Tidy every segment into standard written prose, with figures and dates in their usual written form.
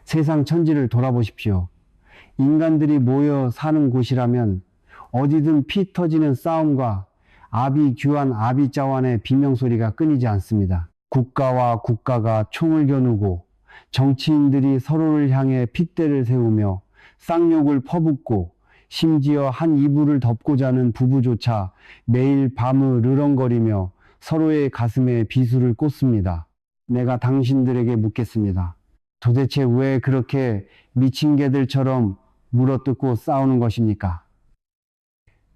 세상 천지를 돌아보십시오. 인간들이 모여 사는 곳이라면 어디든 피 터지는 싸움과 아비규환 아비자환의 비명소리가 끊이지 않습니다. 국가와 국가가 총을 겨누고 정치인들이 서로를 향해 핏대를 세우며 쌍욕을 퍼붓고 심지어 한 이불을 덮고 자는 부부조차 매일 밤을 으렁거리며 서로의 가슴에 비수를 꽂습니다. 내가 당신들에게 묻겠습니다. 도대체 왜 그렇게 미친 개들처럼 물어뜯고 싸우는 것입니까?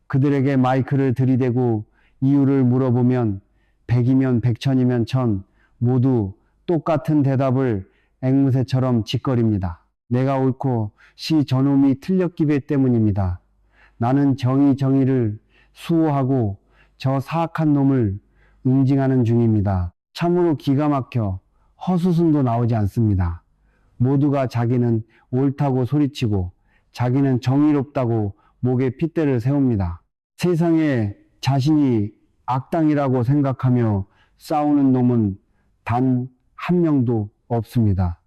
그들에게 마이크를 들이대고 이유를 물어보면 100이면 100천이면 1000 모두 똑같은 대답을 앵무새처럼 짓거립니다. 내가 옳고 시 저놈이 틀렸기에 때문입니다. 나는 정의를 수호하고 저 사악한 놈을 응징하는 중입니다. 참으로 기가 막혀 허수순도 나오지 않습니다. 모두가 자기는 옳다고 소리치고 자기는 정의롭다고 목에 핏대를 세웁니다. 세상에 자신이 악당이라고 생각하며 싸우는 놈은 단 한 명도 없습니다.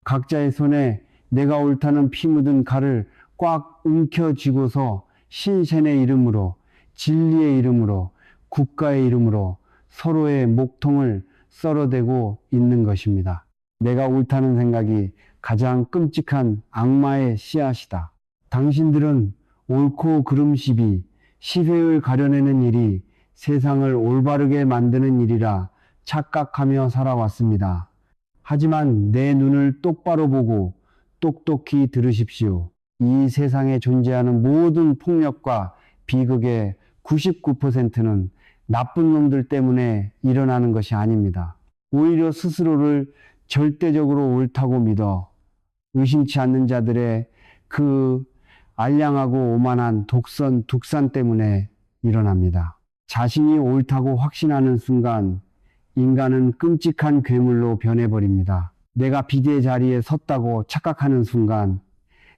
각자의 손에 내가 옳다는 피 묻은 칼을 꽉 움켜쥐고서 신신의 이름으로, 진리의 이름으로, 국가의 이름으로 서로의 목통을 썰어대고 있는 것입니다. 내가 옳다는 생각이 가장 끔찍한 악마의 씨앗이다. 당신들은 옳고 그름 시비, 시회를 가려내는 일이 세상을 올바르게 만드는 일이라 착각하며 살아왔습니다. 하지만 내 눈을 똑바로 보고 똑똑히 들으십시오. 이 세상에 존재하는 모든 폭력과 비극의 99%는 나쁜 놈들 때문에 일어나는 것이 아닙니다. 오히려 스스로를 절대적으로 옳다고 믿어 의심치 않는 자들의 그 알량하고 오만한 독선, 둑산 때문에 일어납니다. 자신이 옳다고 확신하는 순간 인간은 끔찍한 괴물로 변해버립니다. 내가 비대의 자리에 섰다고 착각하는 순간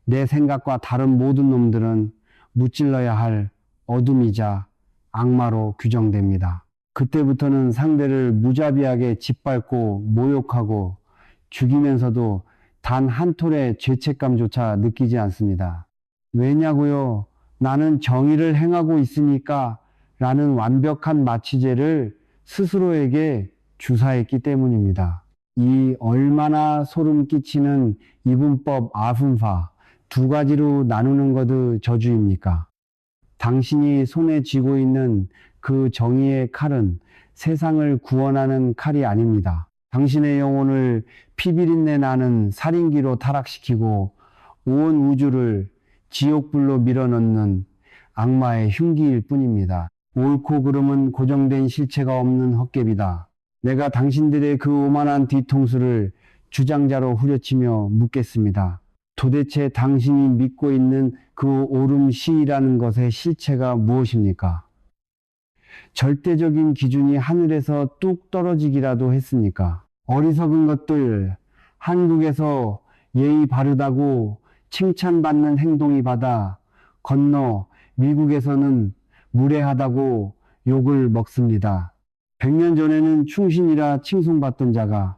내 생각과 다른 모든 놈들은 무찔러야 할 어둠이자 악마로 규정됩니다. 그때부터는 상대를 무자비하게 짓밟고 모욕하고 죽이면서도 단 한 톨의 죄책감조차 느끼지 않습니다. 왜냐고요? 나는 정의를 행하고 있으니까 라는 완벽한 마취제를 스스로에게 주사했기 때문입니다. 이 얼마나 소름 끼치는 이분법 아분파 두 가지로 나누는 것의 저주입니까? 당신이 손에 쥐고 있는 그 정의의 칼은 세상을 구원하는 칼이 아닙니다. 당신의 영혼을 피비린내 나는 살인기로 타락시키고 온 우주를 지옥불로 밀어넣는 악마의 흉기일 뿐입니다. 옳고 그름은 고정된 실체가 없는 헛개비다. 내가 당신들의 그 오만한 뒤통수를 주장자로 후려치며 묻겠습니다. 도대체 당신이 믿고 있는 그 옳음 시이라는 것의 실체가 무엇입니까? 절대적인 기준이 하늘에서 뚝 떨어지기라도 했습니까? 어리석은 것들, 한국에서 예의 바르다고 칭찬받는 행동이 받아 건너 미국에서는 무례하다고 욕을 먹습니다. 100년 전에는 충신이라 칭송받던 자가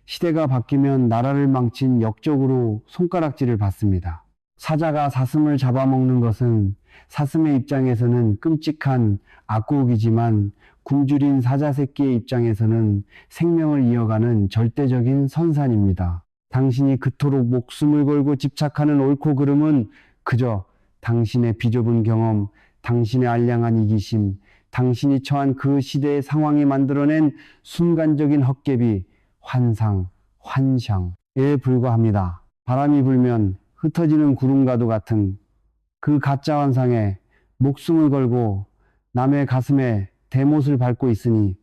시대가 바뀌면 나라를 망친 역적으로 손가락질을 받습니다. 사자가 사슴을 잡아먹는 것은 사슴의 입장에서는 끔찍한 악곡이지만 굶주린 사자 새끼의 입장에서는 생명을 이어가는 절대적인 선산입니다. 당신이 그토록 목숨을 걸고 집착하는 옳고 그름은 그저 당신의 비좁은 경험, 당신의 알량한 이기심, 당신이 처한 그 시대의 상황이 만들어낸 순간적인 헛개비, 환상, 환상에 불과합니다. 바람이 불면 흩어지는 구름과도 같은 그 가짜 환상에 목숨을 걸고 남의 가슴에 대못을 밟고 있으니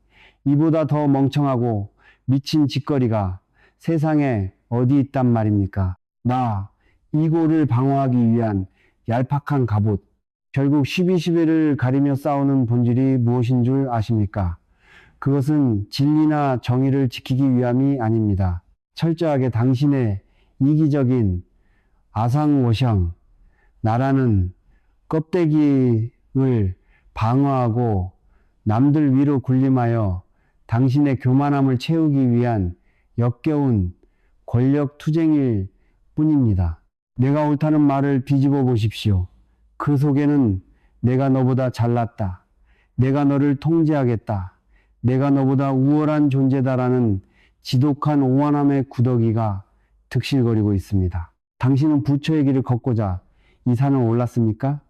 이보다 더 멍청하고 미친 짓거리가 세상에 어디 있단 말입니까? 나 이고를 방어하기 위한 얄팍한 갑옷, 결국 12.11을 가리며 싸우는 본질이 무엇인 줄 아십니까? 그것은 진리나 정의를 지키기 위함이 아닙니다. 철저하게 당신의 이기적인 아상워샹, 나라는 껍데기를 방어하고 남들 위로 군림하여 당신의 교만함을 채우기 위한 역겨운 권력 투쟁일 뿐입니다. 내가 옳다는 말을 뒤집어 보십시오. 그 속에는 내가 너보다 잘났다. 내가 너를 통제하겠다. 내가 너보다 우월한 존재다라는 지독한 오만함의 구더기가 득실거리고 있습니다. 당신은 부처의 길을 걷고자 이 산을 올랐습니까?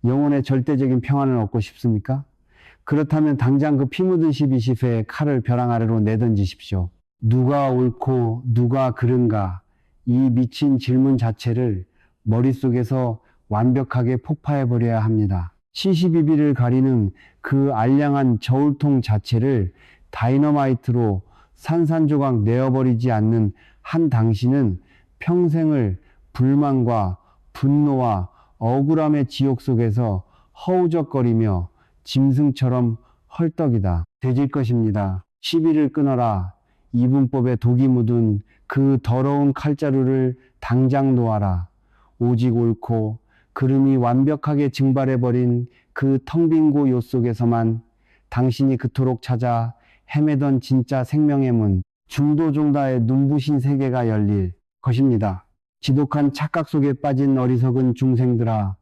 영혼의 절대적인 평안을 얻고 싶습니까? 그렇다면 당장 그 피 묻은 12시패의 칼을 벼랑 아래로 내던지십시오. 누가 옳고 누가 그른가, 이 미친 질문 자체를 머릿속에서 완벽하게 폭파해버려야 합니다. 시시비비를 가리는 그 알량한 저울통 자체를 다이너마이트로 산산조각 내어버리지 않는 한 당신은 평생을 불만과 분노와 억울함의 지옥 속에서 허우적거리며 짐승처럼 헐떡이다 되질 것입니다. 시비를 끊어라. 이분법에 독이 묻은 그 더러운 칼자루를 당장 놓아라. 오직 옳고 그름이 완벽하게 증발해버린 그 텅 빈 곳 속에서만 당신이 그토록 찾아 헤매던 진짜 생명의 문, 중도종다의 눈부신 세계가 열릴 것입니다. 지독한 착각 속에 빠진 어리석은 중생들아,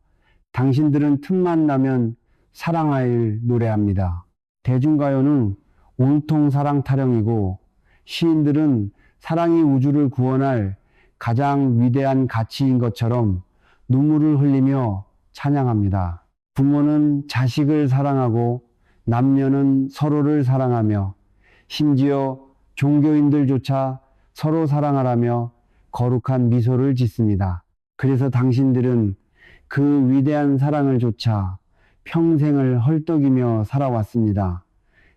당신들은 틈만 나면 사랑하일 노래합니다. 대중가요는 온통 사랑 타령이고 시인들은 사랑이 우주를 구원할 가장 위대한 가치인 것처럼 눈물을 흘리며 찬양합니다. 부모는 자식을 사랑하고 남녀는 서로를 사랑하며 심지어 종교인들조차 서로 사랑하라며 거룩한 미소를 짓습니다. 그래서 당신들은 그 위대한 사랑을 조차 평생을 헐떡이며 살아왔습니다.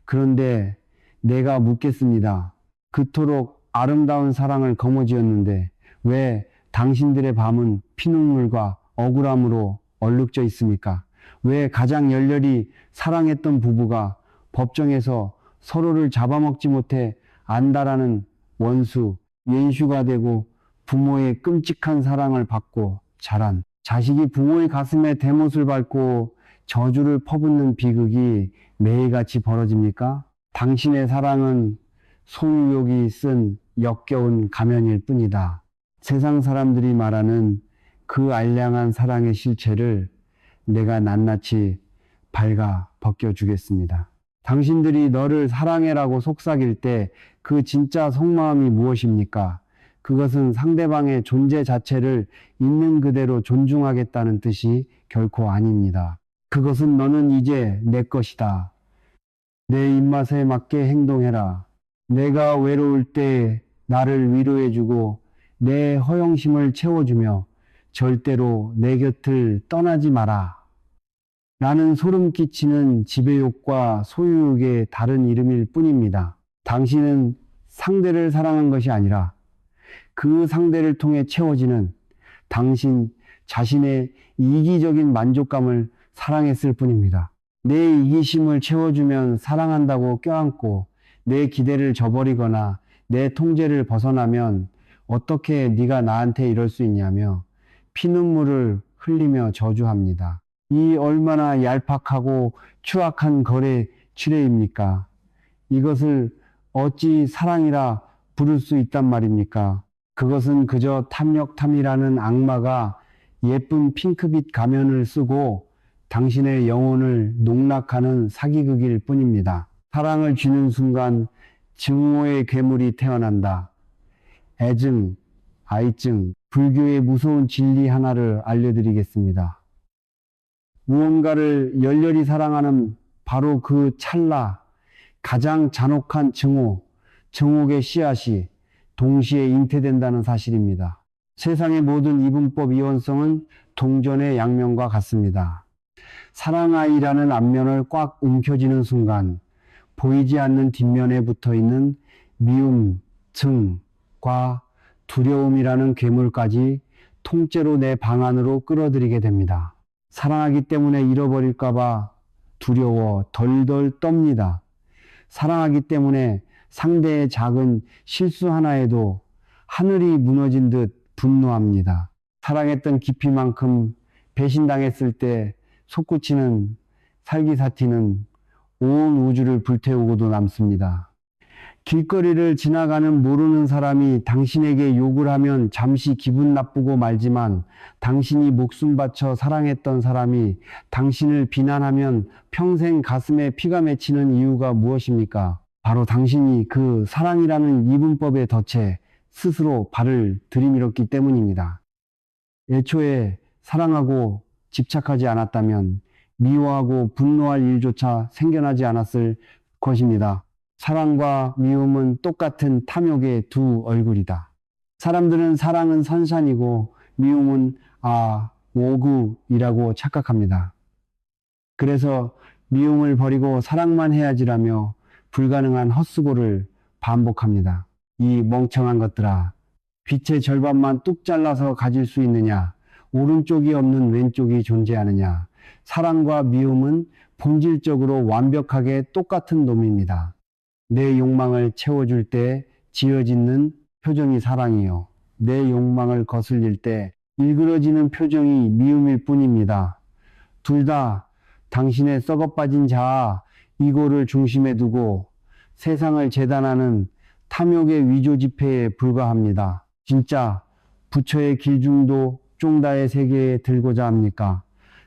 그런데 내가 묻겠습니다. 그토록 아름다운 사랑을 거머쥐었는데 왜 당신들의 밤은 피눈물과 억울함으로 얼룩져 있습니까? 왜 가장 열렬히 사랑했던 부부가 법정에서 서로를 잡아먹지 못해 안달하는 원수, 옌슈가 되고 부모의 끔찍한 사랑을 받고 자란 자식이 부모의 가슴에 대못을 밟고 저주를 퍼붓는 비극이 매일같이 벌어집니까? 당신의 사랑은 소유욕이 쓴 역겨운 가면일 뿐이다. 세상 사람들이 말하는 그 알량한 사랑의 실체를 내가 낱낱이 밝아 벗겨주겠습니다. 당신들이 너를 사랑해라고 속삭일 때 그 진짜 속마음이 무엇입니까? 그것은 상대방의 존재 자체를 있는 그대로 존중하겠다는 뜻이 결코 아닙니다. 그것은 너는 이제 내 것이다. 내 입맛에 맞게 행동해라. 내가 외로울 때 나를 위로해주고 내 허영심을 채워주며 절대로 내 곁을 떠나지 마라. 라는 소름 끼치는 지배욕과 소유욕의 다른 이름일 뿐입니다. 당신은 상대를 사랑한 것이 아니라 그 상대를 통해 채워지는 당신 자신의 이기적인 만족감을 사랑했을 뿐입니다. 내 이기심을 채워주면 사랑한다고 껴안고 내 기대를 저버리거나 내 통제를 벗어나면 어떻게 네가 나한테 이럴 수 있냐며 피눈물을 흘리며 저주합니다. 이 얼마나 얄팍하고 추악한 거래 추례입니까? 이것을 어찌 사랑이라 부를 수 있단 말입니까? 그것은 그저 탐욕탐이라는 악마가 예쁜 핑크빛 가면을 쓰고 당신의 영혼을 농락하는 사기극일 뿐입니다. 사랑을 쥐는 순간 증오의 괴물이 태어난다. 애증, 아이증, 불교의 무서운 진리 하나를 알려드리겠습니다. 무언가를 열렬히 사랑하는 바로 그 찰나 가장 잔혹한 증옥의 씨앗이 동시에 잉태된다는 사실입니다. 세상의 모든 이분법 이원성은 동전의 양면과 같습니다. 사랑아이라는 앞면을 꽉 움켜쥐는 순간 보이지 않는 뒷면에 붙어있는 미움, 증과 두려움이라는 괴물까지 통째로 내 방 안으로 끌어들이게 됩니다. 사랑하기 때문에 잃어버릴까봐 두려워 덜덜 떱니다. 사랑하기 때문에 상대의 작은 실수 하나에도 하늘이 무너진 듯 분노합니다. 사랑했던 깊이만큼 배신당했을 때 솟구치는 살기사티는 온 우주를 불태우고도 남습니다. 길거리를 지나가는 모르는 사람이 당신에게 욕을 하면 잠시 기분 나쁘고 말지만 당신이 목숨 바쳐 사랑했던 사람이 당신을 비난하면 평생 가슴에 피가 맺히는 이유가 무엇입니까? 바로 당신이 그 사랑이라는 이분법에 덫에 스스로 발을 들이밀었기 때문입니다. 애초에 사랑하고 집착하지 않았다면 미워하고 분노할 일조차 생겨나지 않았을 것입니다. 사랑과 미움은 똑같은 탐욕의 두 얼굴이다. 사람들은 사랑은 선산이고 미움은 오구이라고 착각합니다. 그래서 미움을 버리고 사랑만 해야지라며 불가능한 헛수고를 반복합니다. 이 멍청한 것들아, 빛의 절반만 뚝 잘라서 가질 수 있느냐? 오른쪽이 없는 왼쪽이 존재하느냐? 사랑과 미움은 본질적으로 완벽하게 똑같은 놈입니다. 내 욕망을 채워줄 때 지어짓는 표정이 사랑이요. 내 욕망을 거슬릴 때 일그러지는 표정이 미움일 뿐입니다. 둘 다 당신의 썩어빠진 자아, 이고를 중심에 두고 세상을 재단하는 탐욕의 위조 지폐에 불과합니다. 진짜 부처의 길중도 쫑다의 세계에 들고자 합니까?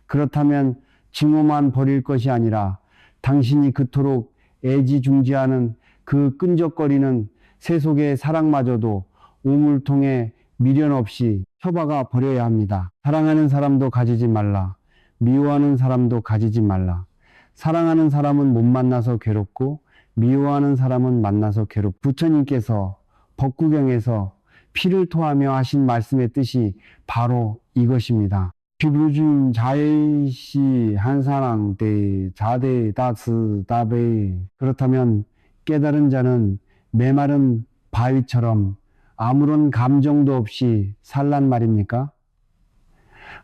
그렇다면 증오만 버릴 것이 아니라 당신이 그토록 애지중지하는 그 끈적거리는 세속의 사랑마저도 우물통에 미련 없이 처박아 버려야 합니다. 사랑하는 사람도 가지지 말라. 미워하는 사람도 가지지 말라. 사랑하는 사람은 못 만나서 괴롭고 미워하는 사람은 만나서 괴롭고 부처님께서 법구경에서 피를 토하며 하신 말씀의 뜻이 바로 이것입니다. 비부중 자의시 한사랑 대 자대 다스 다베. 그렇다면 깨달은 자는 메마른 바위처럼 아무런 감정도 없이 살란 말입니까?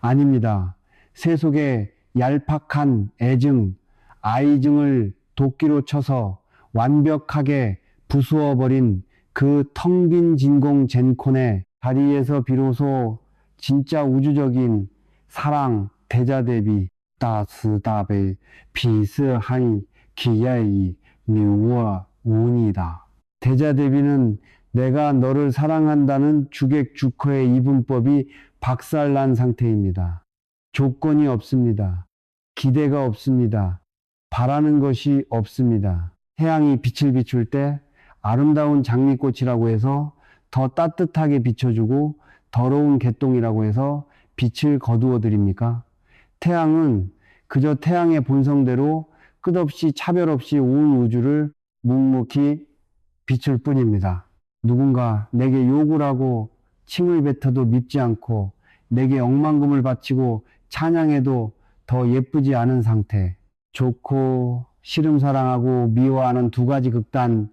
아닙니다. 세속의 얄팍한 애증, 아이증을 도끼로 쳐서 완벽하게 부수어버린 그 텅 빈 진공 젠콘의 다리에서 비로소 진짜 우주적인 사랑 대자대비 다스다베 비스하니 기야이 미워 운이다. 대자대비는 내가 너를 사랑한다는 주객주커의 이분법이 박살난 상태입니다. 조건이 없습니다. 기대가 없습니다. 바라는 것이 없습니다. 태양이 빛을 비출 때 아름다운 장미꽃이라고 해서 더 따뜻하게 비춰주고 더러운 개똥이라고 해서 빛을 거두어 드립니까? 태양은 그저 태양의 본성대로 끝없이 차별 없이 온 우주를 묵묵히 비출 뿐입니다. 누군가 내게 욕을 하고 침을 뱉어도 밉지 않고 내게 억만금을 바치고 찬양해도 더 예쁘지 않은 상태. 좋고 싫음 사랑하고 미워하는 두 가지 극단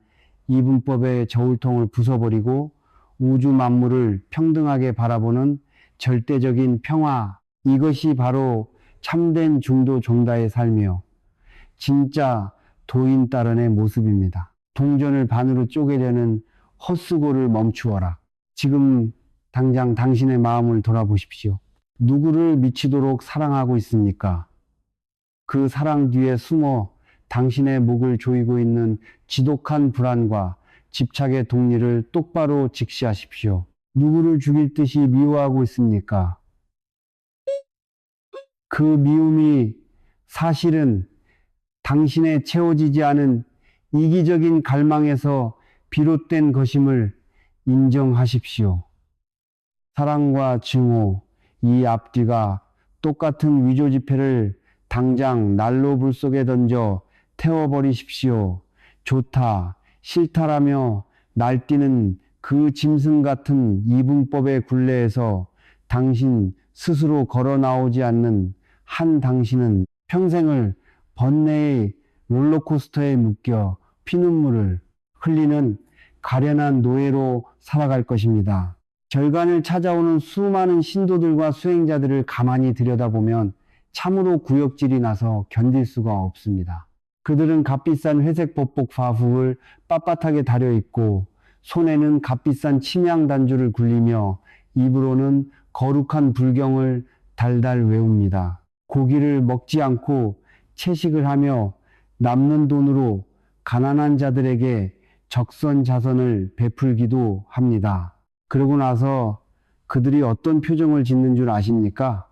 이분법의 저울통을 부숴버리고 우주 만물을 평등하게 바라보는 절대적인 평화. 이것이 바로 참된 중도 종다의 삶이요. 진짜 도인 따른의 모습입니다. 동전을 반으로 쪼개려는 헛수고를 멈추어라. 지금 당장 당신의 마음을 돌아보십시오. 누구를 미치도록 사랑하고 있습니까? 그 사랑 뒤에 숨어 당신의 목을 조이고 있는 지독한 불안과 집착의 독리를 똑바로 직시하십시오. 누구를 죽일 듯이 미워하고 있습니까? 그 미움이 사실은 당신의 채워지지 않은 이기적인 갈망에서 비롯된 것임을 인정하십시오. 사랑과 증오, 이 앞뒤가 똑같은 위조지폐를 당장 난로 불 속에 던져 태워버리십시오. 좋다, 싫다라며 날뛰는 그 짐승 같은 이분법의 굴레에서 당신 스스로 걸어 나오지 않는 한 당신은 평생을 번뇌의 롤러코스터에 묶여 피눈물을 흘리는 가련한 노예로 살아갈 것입니다. 절간을 찾아오는 수많은 신도들과 수행자들을 가만히 들여다보면 참으로 구역질이 나서 견딜 수가 없습니다. 그들은 값비싼 회색 법복法服을 빳빳하게 다려입고 손에는 값비싼 침향 단주를 굴리며 입으로는 거룩한 불경을 달달 외웁니다. 고기를 먹지 않고 채식을 하며 남는 돈으로 가난한 자들에게 적선자선을 베풀기도 합니다. 그러고 나서 그들이 어떤 표정을 짓는 줄 아십니까?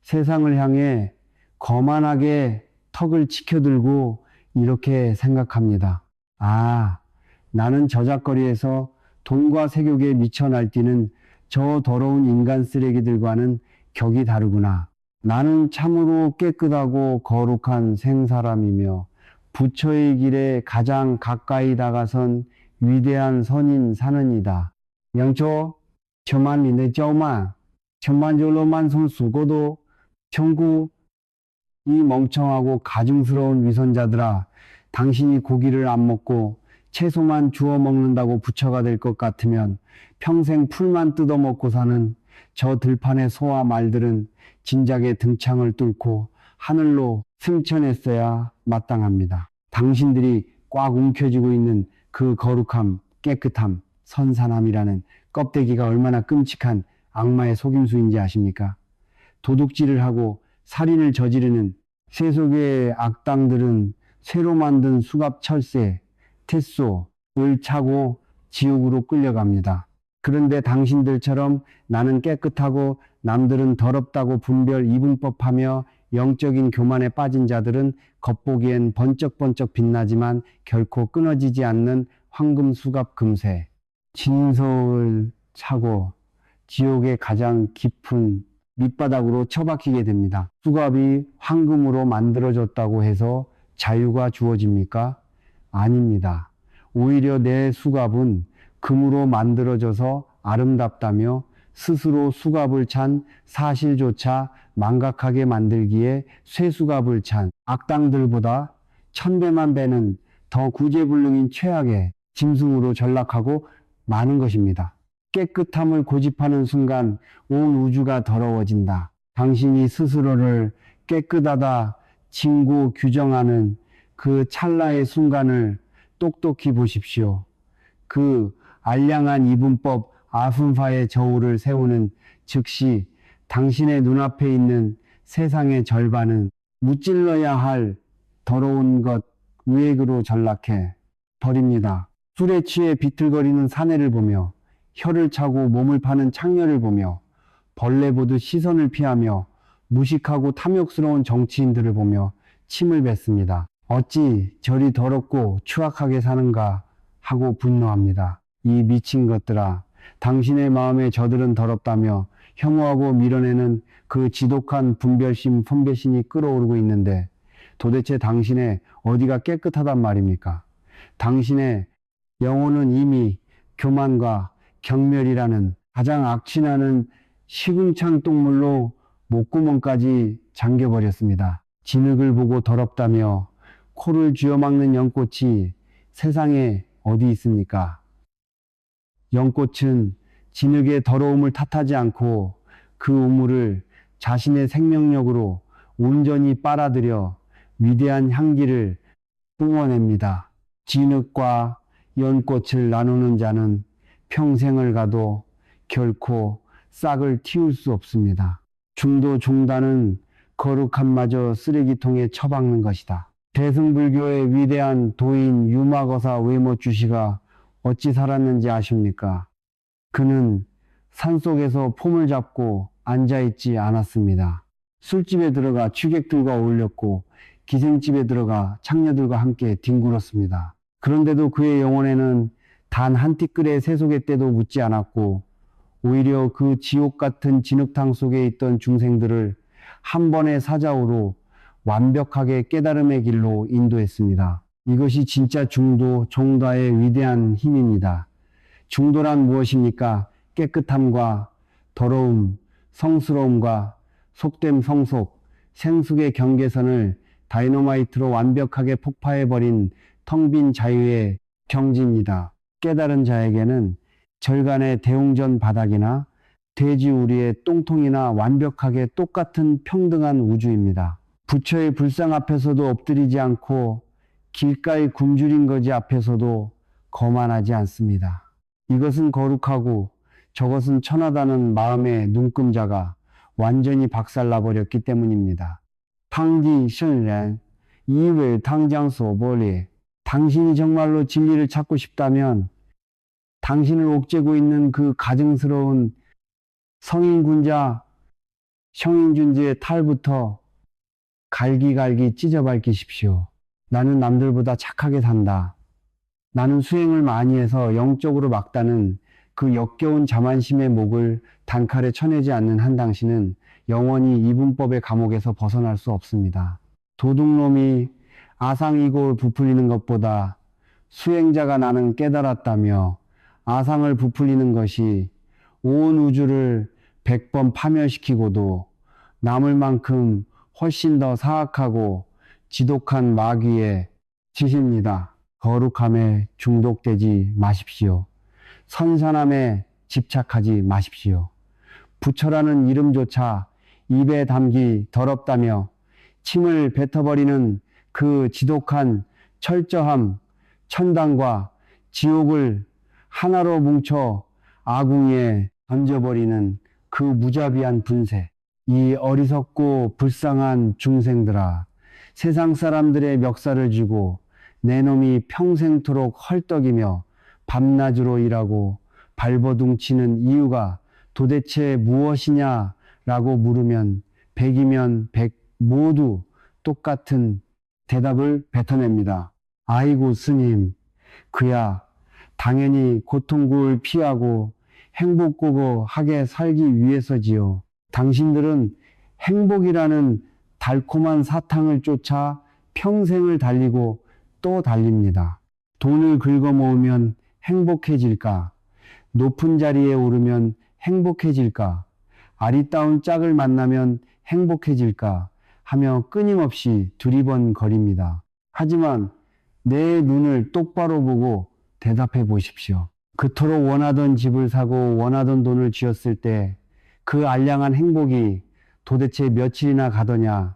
세상을 향해 거만하게 턱을 치켜들고 이렇게 생각합니다. 아, 나는 저작거리에서 돈과 세욕에 미쳐 날뛰는 저 더러운 인간 쓰레기들과는 격이 다르구나. 나는 참으로 깨끗하고 거룩한 생사람이며 부처의 길에 가장 가까이 다가선 위대한 선인 사는이다. 양초, 천만 리의 쩌만, 천만절로만 손수고도 청구 이 멍청하고 가증스러운 위선자들아, 당신이 고기를 안 먹고 채소만 주워 먹는다고 부처가 될 것 같으면 평생 풀만 뜯어먹고 사는 저 들판의 소와 말들은 진작에 등창을 뚫고 하늘로 승천했어야 마땅합니다. 당신들이 꽉 움켜쥐고 있는 그 거룩함, 깨끗함, 선산함이라는 껍데기가 얼마나 끔찍한 악마의 속임수인지 아십니까? 도둑질을 하고 살인을 저지르는 세속의 악당들은 새로 만든 수갑 철새, 테쏘를 차고 지옥으로 끌려갑니다. 그런데 당신들처럼 나는 깨끗하고 남들은 더럽다고 분별 이분법하며 영적인 교만에 빠진 자들은 겉보기엔 번쩍번쩍 빛나지만 결코 끊어지지 않는 황금 수갑 금새, 진석을 차고 지옥의 가장 깊은 밑바닥으로 처박히게 됩니다. 수갑이 황금으로 만들어졌다고 해서 자유가 주어집니까? 아닙니다. 오히려 내 수갑은 금으로 만들어져서 아름답다며 스스로 수갑을 찬 사실조차 망각하게 만들기에 쇠수갑을 찬 악당들보다 천배만 배는 더 구제불능인 최악의 짐승으로 전락하고 마는 것입니다. 깨끗함을 고집하는 순간 온 우주가 더러워진다. 당신이 스스로를 깨끗하다 칭고 규정하는 그 찰나의 순간을 똑똑히 보십시오. 그 알량한 이분법 아순파의 저울을 세우는 즉시 당신의 눈앞에 있는 세상의 절반은 무찔러야 할 더러운 것 우액으로 전락해 버립니다. 술에 취해 비틀거리는 사내를 보며 혀를 차고 몸을 파는 창녀를 보며 벌레 보듯 시선을 피하며 무식하고 탐욕스러운 정치인들을 보며 침을 뱉습니다. 어찌 저리 더럽고 추악하게 사는가 하고 분노합니다. 이 미친 것들아, 당신의 마음에 저들은 더럽다며 혐오하고 밀어내는 그 지독한 분별심, 분배심이 끓어오르고 있는데 도대체 당신의 어디가 깨끗하단 말입니까? 당신의 영혼은 이미 교만과 경멸이라는 가장 악취나는 시궁창 똥물로 목구멍까지 잠겨버렸습니다. 진흙을 보고 더럽다며 코를 쥐어막는 연꽃이 세상에 어디 있습니까? 연꽃은 진흙의 더러움을 탓하지 않고 그 우물을 자신의 생명력으로 온전히 빨아들여 위대한 향기를 뿜어냅니다. 진흙과 연꽃을 나누는 자는 평생을 가도 결코 싹을 틔울 수 없습니다. 중도 중단은 거룩함마저 쓰레기통에 처박는 것이다. 대승불교의 위대한 도인 유마거사 외모주시가 어찌 살았는지 아십니까? 그는 산속에서 폼을 잡고 앉아있지 않았습니다. 술집에 들어가 취객들과 어울렸고 기생집에 들어가 창녀들과 함께 뒹굴었습니다. 그런데도 그의 영혼에는 단 한 티끌의 세속의 때도 묻지 않았고 오히려 그 지옥 같은 진흙탕 속에 있던 중생들을 한 번의 사자우로 완벽하게 깨달음의 길로 인도했습니다. 이것이 진짜 중도, 종다의 위대한 힘입니다. 중도란 무엇입니까? 깨끗함과 더러움, 성스러움과 속됨 성속, 생숙의 경계선을 다이너마이트로 완벽하게 폭파해버린 텅 빈 자유의 경지입니다. 깨달은 자에게는 절간의 대웅전 바닥이나 돼지우리의 똥통이나 완벽하게 똑같은 평등한 우주입니다. 부처의 불상 앞에서도 엎드리지 않고 길가의 굶주린 거지 앞에서도 거만하지 않습니다. 이것은 거룩하고 저것은 천하다는 마음의 눈금자가 완전히 박살나버렸기 때문입니다. 탕디圣人以为汤将所剥裂 당신이 정말로 진리를 찾고 싶다면 당신을 옥죄고 있는 그 가증스러운 성인군자 성인준지의 탈부터 갈기갈기 찢어밟기십시오. 나는 남들보다 착하게 산다. 나는 수행을 많이 해서 영적으로 막다는 그 역겨운 자만심의 목을 단칼에 쳐내지 않는 한 당신은 영원히 이분법의 감옥에서 벗어날 수 없습니다. 도둑놈이 아상이골 부풀리는 것보다 수행자가 나는 깨달았다며 아상을 부풀리는 것이 온 우주를 100번 파멸시키고도 남을 만큼 훨씬 더 사악하고 지독한 마귀의 짓입니다. 거룩함에 중독되지 마십시오. 선선함에 집착하지 마십시오. 부처라는 이름조차 입에 담기 더럽다며 침을 뱉어버리는 그 지독한 철저함, 천당과 지옥을 하나로 뭉쳐 아궁이에 던져버리는 그 무자비한 분세. 이 어리석고 불쌍한 중생들아, 세상 사람들의 멱살을 쥐고 내 놈이 평생토록 헐떡이며 밤낮으로 일하고 발버둥 치는 이유가 도대체 무엇이냐라고 물으면 100이면 100 모두 똑같은 대답을 뱉어냅니다. 아이고 스님, 그야 당연히 고통구를 피하고 행복고고하게 살기 위해서지요. 당신들은 행복이라는 달콤한 사탕을 쫓아 평생을 달리고 또 달립니다. 돈을 긁어 모으면 행복해질까? 높은 자리에 오르면 행복해질까? 아리따운 짝을 만나면 행복해질까? 하며 끊임없이 두리번거립니다. 하지만 내 눈을 똑바로 보고 대답해 보십시오. 그토록 원하던 집을 사고 원하던 돈을 쥐었을 때 그 알량한 행복이 도대체 며칠이나 가더냐?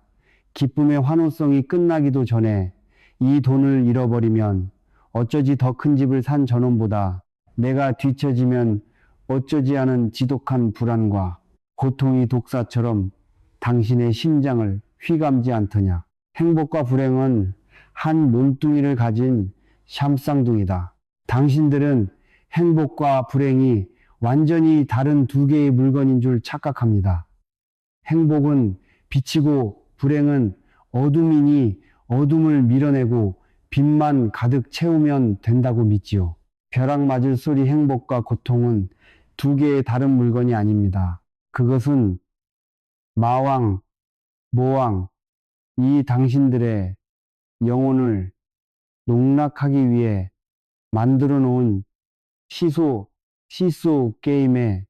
기쁨의 환호성이 끝나기도 전에 이 돈을 잃어버리면 어쩌지 더 큰 집을 산 저놈보다 내가 뒤처지면 어쩌지 하는 지독한 불안과 고통이 독사처럼 당신의 심장을 휘감지 않더냐? 행복과 불행은 한 몸뚱이를 가진 샴쌍둥이다. 당신들은 행복과 불행이 완전히 다른 두 개의 물건인 줄 착각합니다. 행복은 빛이고 불행은 어둠이니 어둠을 밀어내고 빛만 가득 채우면 된다고 믿지요. 벼락 맞을 소리 행복과 고통은 두 개의 다른 물건이 아닙니다. 그것은 마왕, 모왕, 이 당신들의 영혼을 농락하기 위해 만들어 놓은 시소 게임의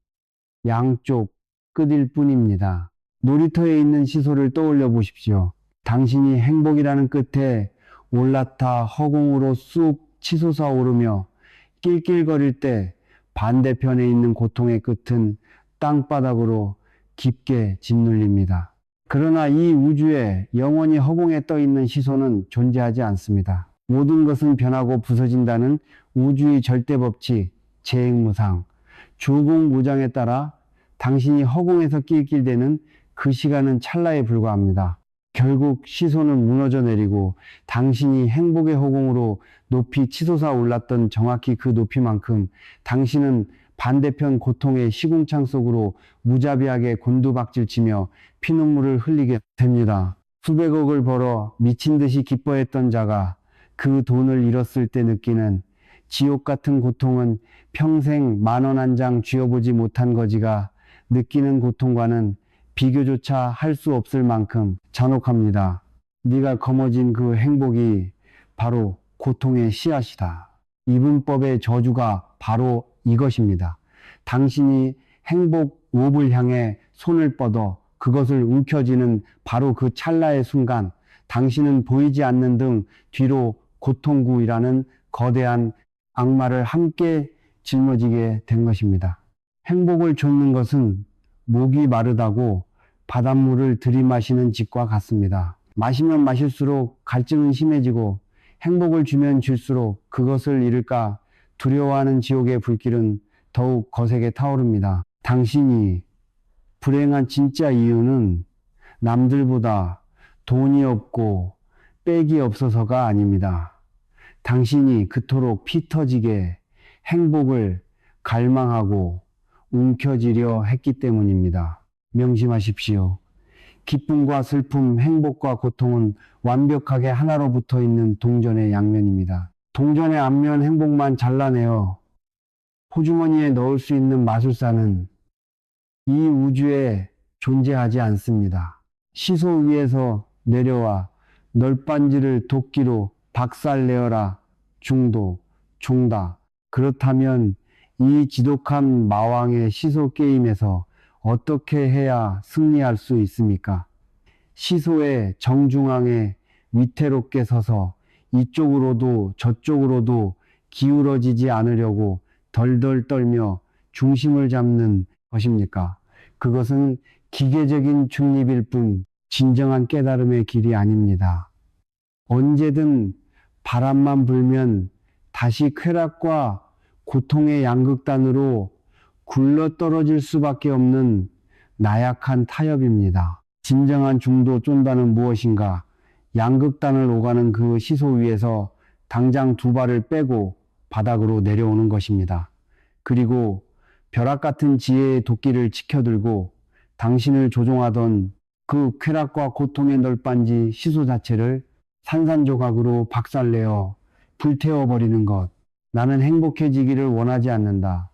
양쪽 끝일 뿐입니다. 놀이터에 있는 시소를 떠올려 보십시오. 당신이 행복이라는 끝에 올라타 허공으로 쑥 치솟아 오르며 낄낄거릴 때 반대편에 있는 고통의 끝은 땅바닥으로 깊게 짓눌립니다. 그러나 이 우주에 영원히 허공에 떠 있는 시소는 존재하지 않습니다. 모든 것은 변하고 부서진다는 우주의 절대 법칙, 재행무상, 주공무장에 따라 당신이 허공에서 낄낄대는 그 시간은 찰나에 불과합니다. 결국 시소는 무너져 내리고 당신이 행복의 허공으로 높이 치솟아 올랐던 정확히 그 높이만큼 당신은 반대편 고통의 시궁창 속으로 무자비하게 곤두박질치며 피눈물을 흘리게 됩니다. 수백억을 벌어 미친 듯이 기뻐했던 자가 그 돈을 잃었을 때 느끼는 지옥 같은 고통은 평생 10,000원 한 장 쥐어보지 못한 거지가 느끼는 고통과는 비교조차 할 수 없을 만큼 잔혹합니다. 네가 거머쥔 그 행복이 바로 고통의 씨앗이다. 이분법의 저주가 바로 이것입니다. 당신이 행복 옵을 향해 손을 뻗어 그것을 움켜쥐는 바로 그 찰나의 순간 당신은 보이지 않는 등 뒤로 고통구이라는 거대한 악마를 함께 짊어지게 된 것입니다. 행복을 좇는 것은 목이 마르다고 바닷물을 들이마시는 짓과 같습니다. 마시면 마실수록 갈증은 심해지고 행복을 주면 줄수록 그것을 잃을까 두려워하는 지옥의 불길은 더욱 거세게 타오릅니다. 당신이 불행한 진짜 이유는 남들보다 돈이 없고 빽이 없어서가 아닙니다. 당신이 그토록 피 터지게 행복을 갈망하고 움켜쥐려 했기 때문입니다. 명심하십시오. 기쁨과 슬픔, 행복과 고통은 완벽하게 하나로 붙어 있는 동전의 양면입니다. 동전의 앞면 행복만 잘라내어 호주머니에 넣을 수 있는 마술사는 이 우주에 존재하지 않습니다. 시소 위에서 내려와 널빤지를 도끼로 박살내어라. 중도, 종다. 그렇다면 이 지독한 마왕의 시소 게임에서 어떻게 해야 승리할 수 있습니까? 시소의 정중앙에 위태롭게 서서 이쪽으로도 저쪽으로도 기울어지지 않으려고 덜덜 떨며 중심을 잡는 것입니까? 그것은 기계적인 중립일 뿐 진정한 깨달음의 길이 아닙니다. 언제든 바람만 불면 다시 쾌락과 고통의 양극단으로 굴러떨어질 수밖에 없는 나약한 타협입니다. 진정한 중도 쫀다는 무엇인가? 양극단을 오가는 그 시소 위에서 당장 두 발을 빼고 바닥으로 내려오는 것입니다. 그리고 벼락 같은 지혜의 도끼를 치켜들고 당신을 조종하던 그 쾌락과 고통의 널빤지 시소 자체를 산산조각으로 박살내어 불태워버리는 것. 나는 행복해지기를 원하지 않는다.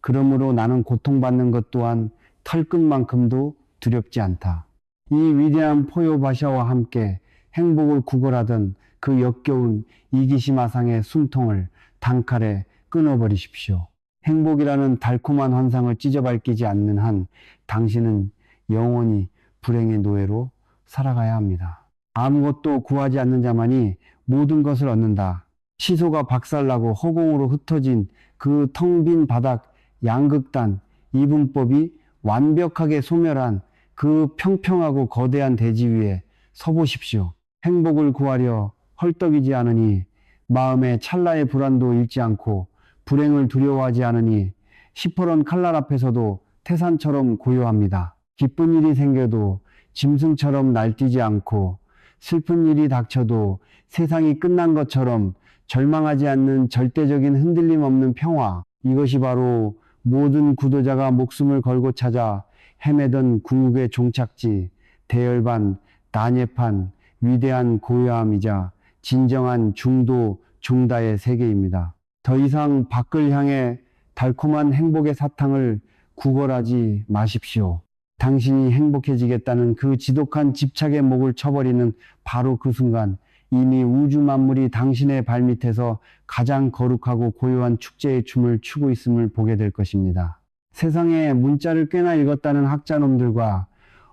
그러므로 나는 고통받는 것 또한 털끝만큼도 두렵지 않다. 이 위대한 포요바샤와 함께 행복을 구걸하던 그 역겨운 이기시마상의 숨통을 단칼에 끊어버리십시오. 행복이라는 달콤한 환상을 찢어밟히지 않는 한 당신은 영원히 불행의 노예로 살아가야 합니다. 아무것도 구하지 않는 자만이 모든 것을 얻는다. 시소가 박살나고 허공으로 흩어진 그 텅 빈 바닥 양극단 이분법이 완벽하게 소멸한 그 평평하고 거대한 대지 위에 서보십시오. 행복을 구하려 헐떡이지 않으니 마음에 찰나의 불안도 잃지 않고 불행을 두려워하지 않으니 시퍼런 칼날 앞에서도 태산처럼 고요합니다. 기쁜 일이 생겨도 짐승처럼 날뛰지 않고 슬픈 일이 닥쳐도 세상이 끝난 것처럼 절망하지 않는 절대적인 흔들림 없는 평화. 이것이 바로 모든 구도자가 목숨을 걸고 찾아 헤매던 궁극의 종착지, 대열반, 난예판, 위대한 고요함이자 진정한 중도, 중다의 세계입니다. 더 이상 밖을 향해 달콤한 행복의 사탕을 구걸하지 마십시오. 당신이 행복해지겠다는 그 지독한 집착의 목을 쳐버리는 바로 그 순간 이미 우주 만물이 당신의 발밑에서 가장 거룩하고 고요한 축제의 춤을 추고 있음을 보게 될 것입니다. 세상에 문자를 꽤나 읽었다는 학자놈들과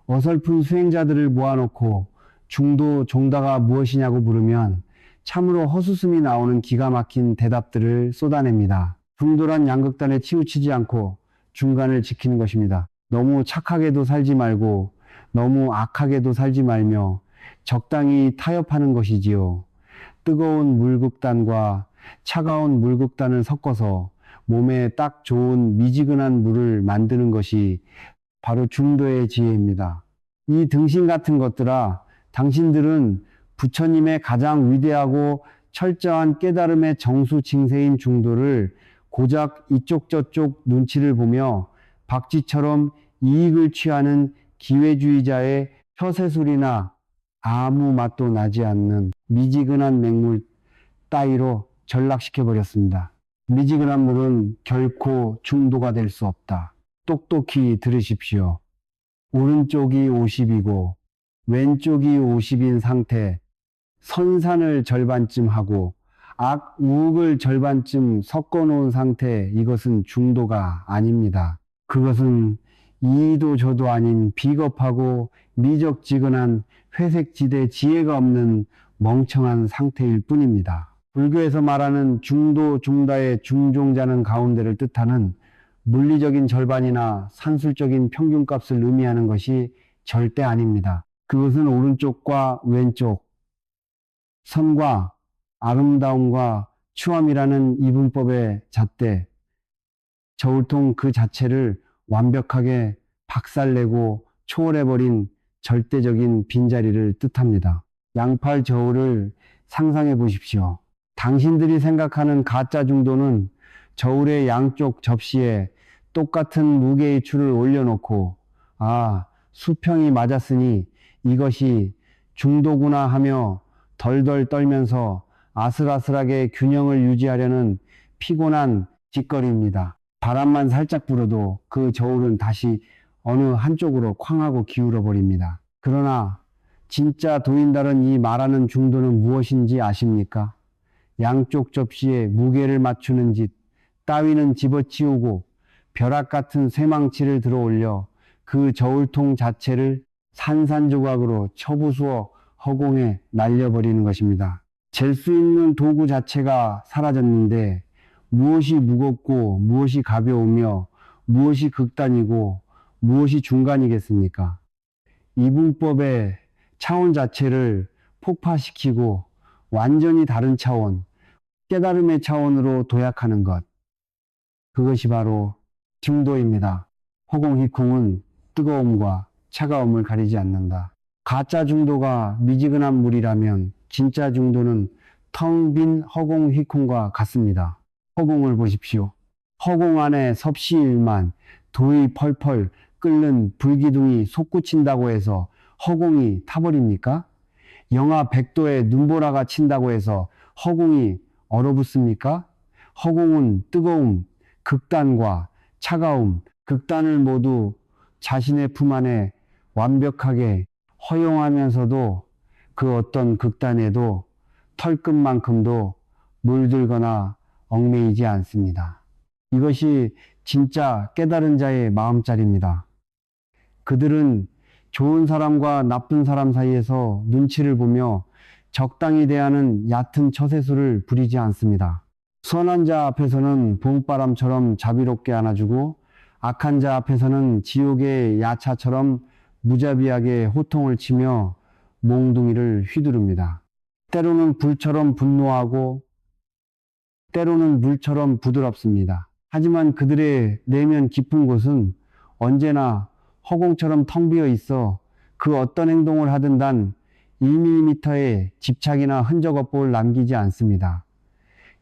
어설픈 수행자들을 모아놓고 중도 종다가 무엇이냐고 물으면 참으로 헛웃음이 나오는 기가 막힌 대답들을 쏟아냅니다. 중도란 양극단에 치우치지 않고 중간을 지키는 것입니다. 너무 착하게도 살지 말고 너무 악하게도 살지 말며 적당히 타협하는 것이지요. 뜨거운 물극단과 차가운 물극단을 섞어서 몸에 딱 좋은 미지근한 물을 만드는 것이 바로 중도의 지혜입니다. 이 등신 같은 것들아, 당신들은 부처님의 가장 위대하고 철저한 깨달음의 정수 징세인 중도를 고작 이쪽 저쪽 눈치를 보며 박쥐처럼 이익을 취하는 기회주의자의 혀세술이나 아무 맛도 나지 않는 미지근한 맹물 따위로 전락시켜버렸습니다. 미지근한 물은 결코 중도가 될 수 없다. 똑똑히 들으십시오. 오른쪽이 50이고 왼쪽이 50인 상태, 선산을 절반쯤 하고 악, 우익을 절반쯤 섞어놓은 상태, 이것은 중도가 아닙니다. 그것은 이도 저도 아닌 비겁하고 미적지근한 회색지대 지혜가 없는 멍청한 상태일 뿐입니다. 불교에서 말하는 중도, 중다의 중종자는 가운데를 뜻하는 물리적인 절반이나 산술적인 평균값을 의미하는 것이 절대 아닙니다. 그것은 오른쪽과 왼쪽, 선과 아름다움과 추함이라는 이분법의 잣대, 저울통 그 자체를 완벽하게 박살내고 초월해버린 절대적인 빈자리를 뜻합니다. 양팔 저울을 상상해 보십시오. 당신들이 생각하는 가짜 중도는 저울의 양쪽 접시에 똑같은 무게의 추를 올려놓고 수평이 맞았으니 이것이 중도구나 하며 덜덜 떨면서 아슬아슬하게 균형을 유지하려는 피곤한 짓거리입니다. 바람만 살짝 불어도 그 저울은 다시 어느 한쪽으로 쾅 하고 기울어 버립니다. 그러나 진짜 도인달은 이 말하는 중도는 무엇인지 아십니까? 양쪽 접시에 무게를 맞추는 짓, 따위는 집어치우고 벼락 같은 쇠망치를 들어 올려 그 저울통 자체를 산산조각으로 쳐부수어 허공에 날려버리는 것입니다. 잴 수 있는 도구 자체가 사라졌는데 무엇이 무겁고 무엇이 가벼우며 무엇이 극단이고 무엇이 중간이겠습니까? 이분법의 차원 자체를 폭파시키고 완전히 다른 차원, 깨달음의 차원으로 도약하는 것. 그것이 바로 중도입니다. 허공휘쿵은 뜨거움과 차가움을 가리지 않는다. 가짜 중도가 미지근한 물이라면 진짜 중도는 텅 빈 허공휘쿵과 같습니다. 허공을 보십시오. 허공 안에 섭씨일만 도의 펄펄 끓는 불기둥이 솟구친다고 해서 허공이 타버립니까? 영하 100도에 눈보라가 친다고 해서 허공이 얼어붙습니까? 허공은 뜨거움, 극단과 차가움, 극단을 모두 자신의 품 안에 완벽하게 허용하면서도 그 어떤 극단에도 털끝만큼도 물들거나 얽매이지 않습니다. 이것이 진짜 깨달은 자의 마음자리입니다. 그들은 좋은 사람과 나쁜 사람 사이에서 눈치를 보며 적당히 대하는 얕은 처세술을 부리지 않습니다. 선한 자 앞에서는 봄바람처럼 자비롭게 안아주고 악한 자 앞에서는 지옥의 야차처럼 무자비하게 호통을 치며 몽둥이를 휘두릅니다. 때로는 불처럼 분노하고 때로는 물처럼 부드럽습니다. 하지만 그들의 내면 깊은 곳은 언제나 허공처럼 텅 비어 있어 그 어떤 행동을 하든 단 1mm의 집착이나 흔적 업보를 남기지 않습니다.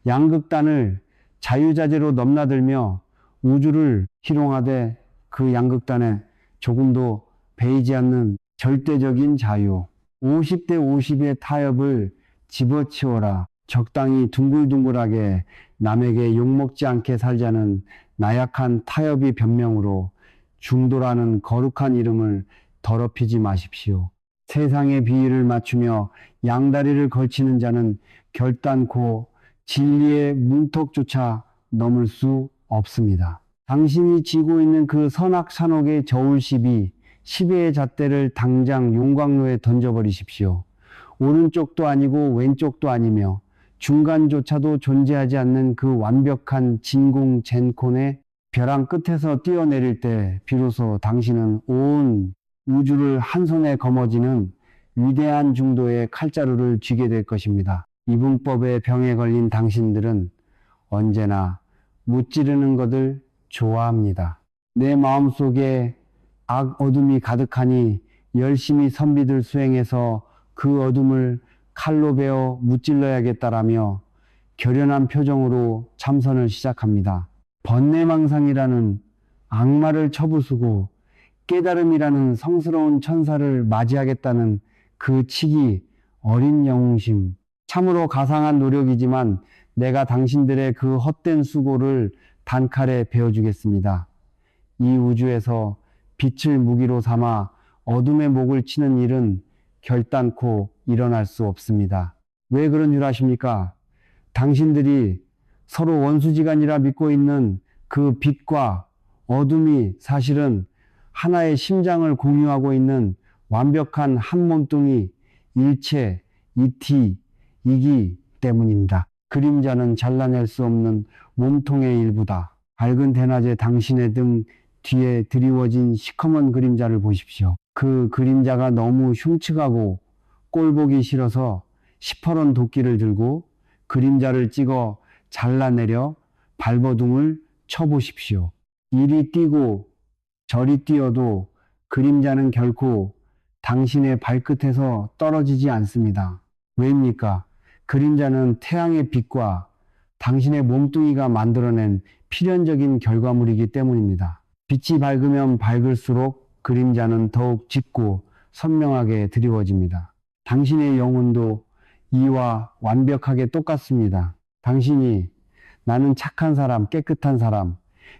양극단을 자유자재로 넘나들며 우주를 희롱하되 그 양극단에 조금도 배이지 않는 절대적인 자유. 50대 50의 타협을 집어치워라. 적당히 둥글둥글하게 남에게 욕먹지 않게 살자는 나약한 타협이 변명으로 중도라는 거룩한 이름을 더럽히지 마십시오. 세상의 비위를 맞추며 양다리를 걸치는 자는 결단코 진리의 문턱조차 넘을 수 없습니다. 당신이 쥐고 있는 그 선악산옥의 저울십이 시베의 잣대를 당장 용광로에 던져버리십시오. 오른쪽도 아니고 왼쪽도 아니며 중간조차도 존재하지 않는 그 완벽한 진공 젠콘의 벼랑 끝에서 뛰어내릴 때 비로소 당신은 온 우주를 한 손에 거머쥐는 위대한 중도의 칼자루를 쥐게 될 것입니다. 이분법의 병에 걸린 당신들은 언제나 무찌르는 것을 좋아합니다. 내 마음속에 악 어둠이 가득하니 열심히 선비들 수행해서 그 어둠을 칼로 베어 무찔러야겠다라며 결연한 표정으로 참선을 시작합니다. 번뇌망상이라는 악마를 쳐부수고 깨달음이라는 성스러운 천사를 맞이하겠다는 그 치기 어린 영웅심, 참으로 가상한 노력이지만 내가 당신들의 그 헛된 수고를 단칼에 베어주겠습니다. 이 우주에서 빛을 무기로 삼아 어둠의 목을 치는 일은 결단코 일어날 수 없습니다. 왜 그런 줄 아십니까? 당신들이 서로 원수지간이라 믿고 있는 그 빛과 어둠이 사실은 하나의 심장을 공유하고 있는 완벽한 한 몸뚱이 일체, 이티, 이기 때문입니다. 그림자는 잘라낼 수 없는 몸통의 일부다. 밝은 대낮에 당신의 등 뒤에 드리워진 시커먼 그림자를 보십시오. 그 그림자가 너무 흉측하고 꼴보기 싫어서 시퍼런 도끼를 들고 그림자를 찍어 잘라내려 발버둥을 쳐보십시오. 이리 뛰고 저리 뛰어도 그림자는 결코 당신의 발끝에서 떨어지지 않습니다. 왜입니까? 그림자는 태양의 빛과 당신의 몸뚱이가 만들어낸 필연적인 결과물이기 때문입니다. 빛이 밝으면 밝을수록 그림자는 더욱 짙고 선명하게 드리워집니다. 당신의 영혼도 이와 완벽하게 똑같습니다. 당신이 나는 착한 사람, 깨끗한 사람,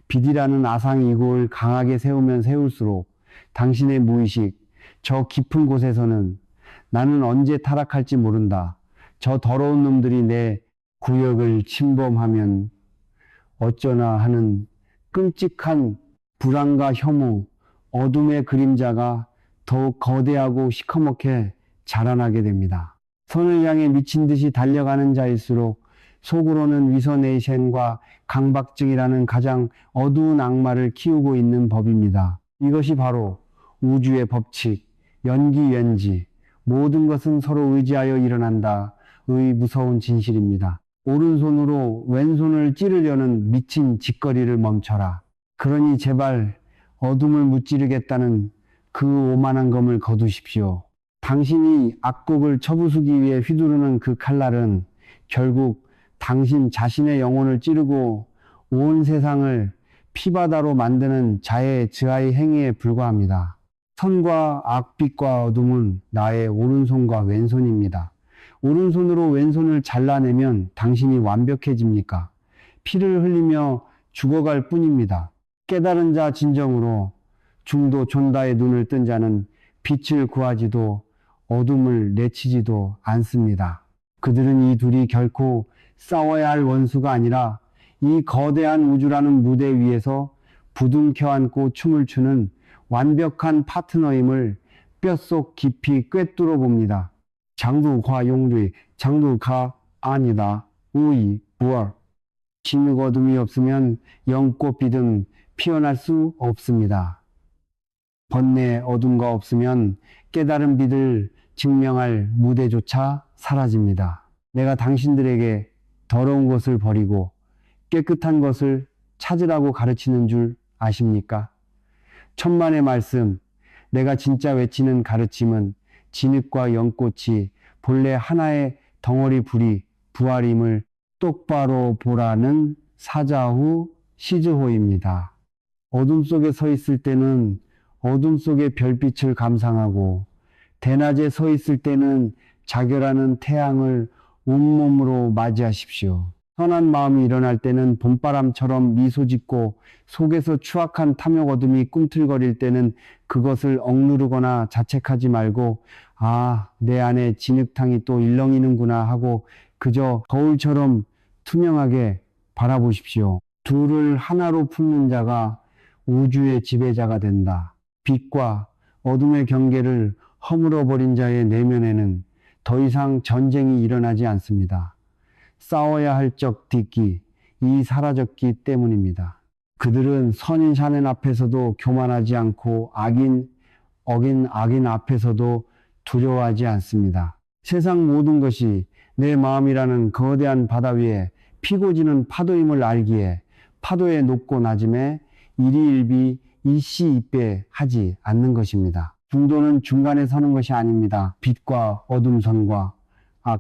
빛이라는 아상이고를 강하게 세우면 세울수록 당신의 무의식, 저 깊은 곳에서는 나는 언제 타락할지 모른다. 저 더러운 놈들이 내 구역을 침범하면 어쩌나 하는 끔찍한 불안과 혐오, 어둠의 그림자가 더욱 거대하고 시커멓게 자라나게 됩니다. 선을 향해 미친 듯이 달려가는 자일수록 속으로는 위선에이션과 강박증이라는 가장 어두운 악마를 키우고 있는 법입니다. 이것이 바로 우주의 법칙, 연기연지, 모든 것은 서로 의지하여 일어난다의 무서운 진실입니다. 오른손으로 왼손을 찌르려는 미친 짓거리를 멈춰라. 그러니 제발 어둠을 무찌르겠다는 그 오만한 검을 거두십시오. 당신이 악곡을 쳐부수기 위해 휘두르는 그 칼날은 결국 당신 자신의 영혼을 찌르고 온 세상을 피바다로 만드는 자의 지하의 행위에 불과합니다. 선과 악, 빛과 어둠은 나의 오른손과 왼손입니다. 오른손으로 왼손을 잘라내면 당신이 완벽해집니까? 피를 흘리며 죽어갈 뿐입니다. 깨달은 자 진정으로 중도 존다의 눈을 뜬 자는 빛을 구하지도 어둠을 내치지도 않습니다. 그들은 이 둘이 결코 싸워야 할 원수가 아니라 이 거대한 우주라는 무대 위에서 부둥켜 안고 춤을 추는 완벽한 파트너임을 뼛속 깊이 꿰뚫어 봅니다. 장두화 용의 장두가 아니다. 우이 부얼. 진흙 어둠이 없으면 영꽃빛은 피어날 수 없습니다. 번뇌 어둠과 없으면 깨달은 빛을 증명할 무대조차 사라집니다. 내가 당신들에게 더러운 것을 버리고 깨끗한 것을 찾으라고 가르치는 줄 아십니까? 천만의 말씀, 내가 진짜 외치는 가르침은 진흙과 연꽃이 본래 하나의 덩어리 불이 부활임을 똑바로 보라는 사자후 시즈호입니다. 어둠 속에 서 있을 때는 어둠 속의 별빛을 감상하고 대낮에 서 있을 때는 자결하는 태양을 온몸으로 맞이하십시오. 선한 마음이 일어날 때는 봄바람처럼 미소 짓고 속에서 추악한 탐욕 어둠이 꿈틀거릴 때는 그것을 억누르거나 자책하지 말고 내 안에 진흙탕이 또 일렁이는구나 하고 그저 거울처럼 투명하게 바라보십시오. 둘을 하나로 품는 자가 우주의 지배자가 된다. 빛과 어둠의 경계를 허물어버린 자의 내면에는 더 이상 전쟁이 일어나지 않습니다. 싸워야 할 적 딛기, 이 사라졌기 때문입니다. 그들은 선인 샤넨 앞에서도 교만하지 않고 악인 앞에서도 두려워하지 않습니다. 세상 모든 것이 내 마음이라는 거대한 바다 위에 피고 지는 파도임을 알기에 파도의 높고 낮음에 일희일비 일시이배 하지 않는 것입니다. 중도는 중간에 서는 것이 아닙니다. 빛과 어둠 선과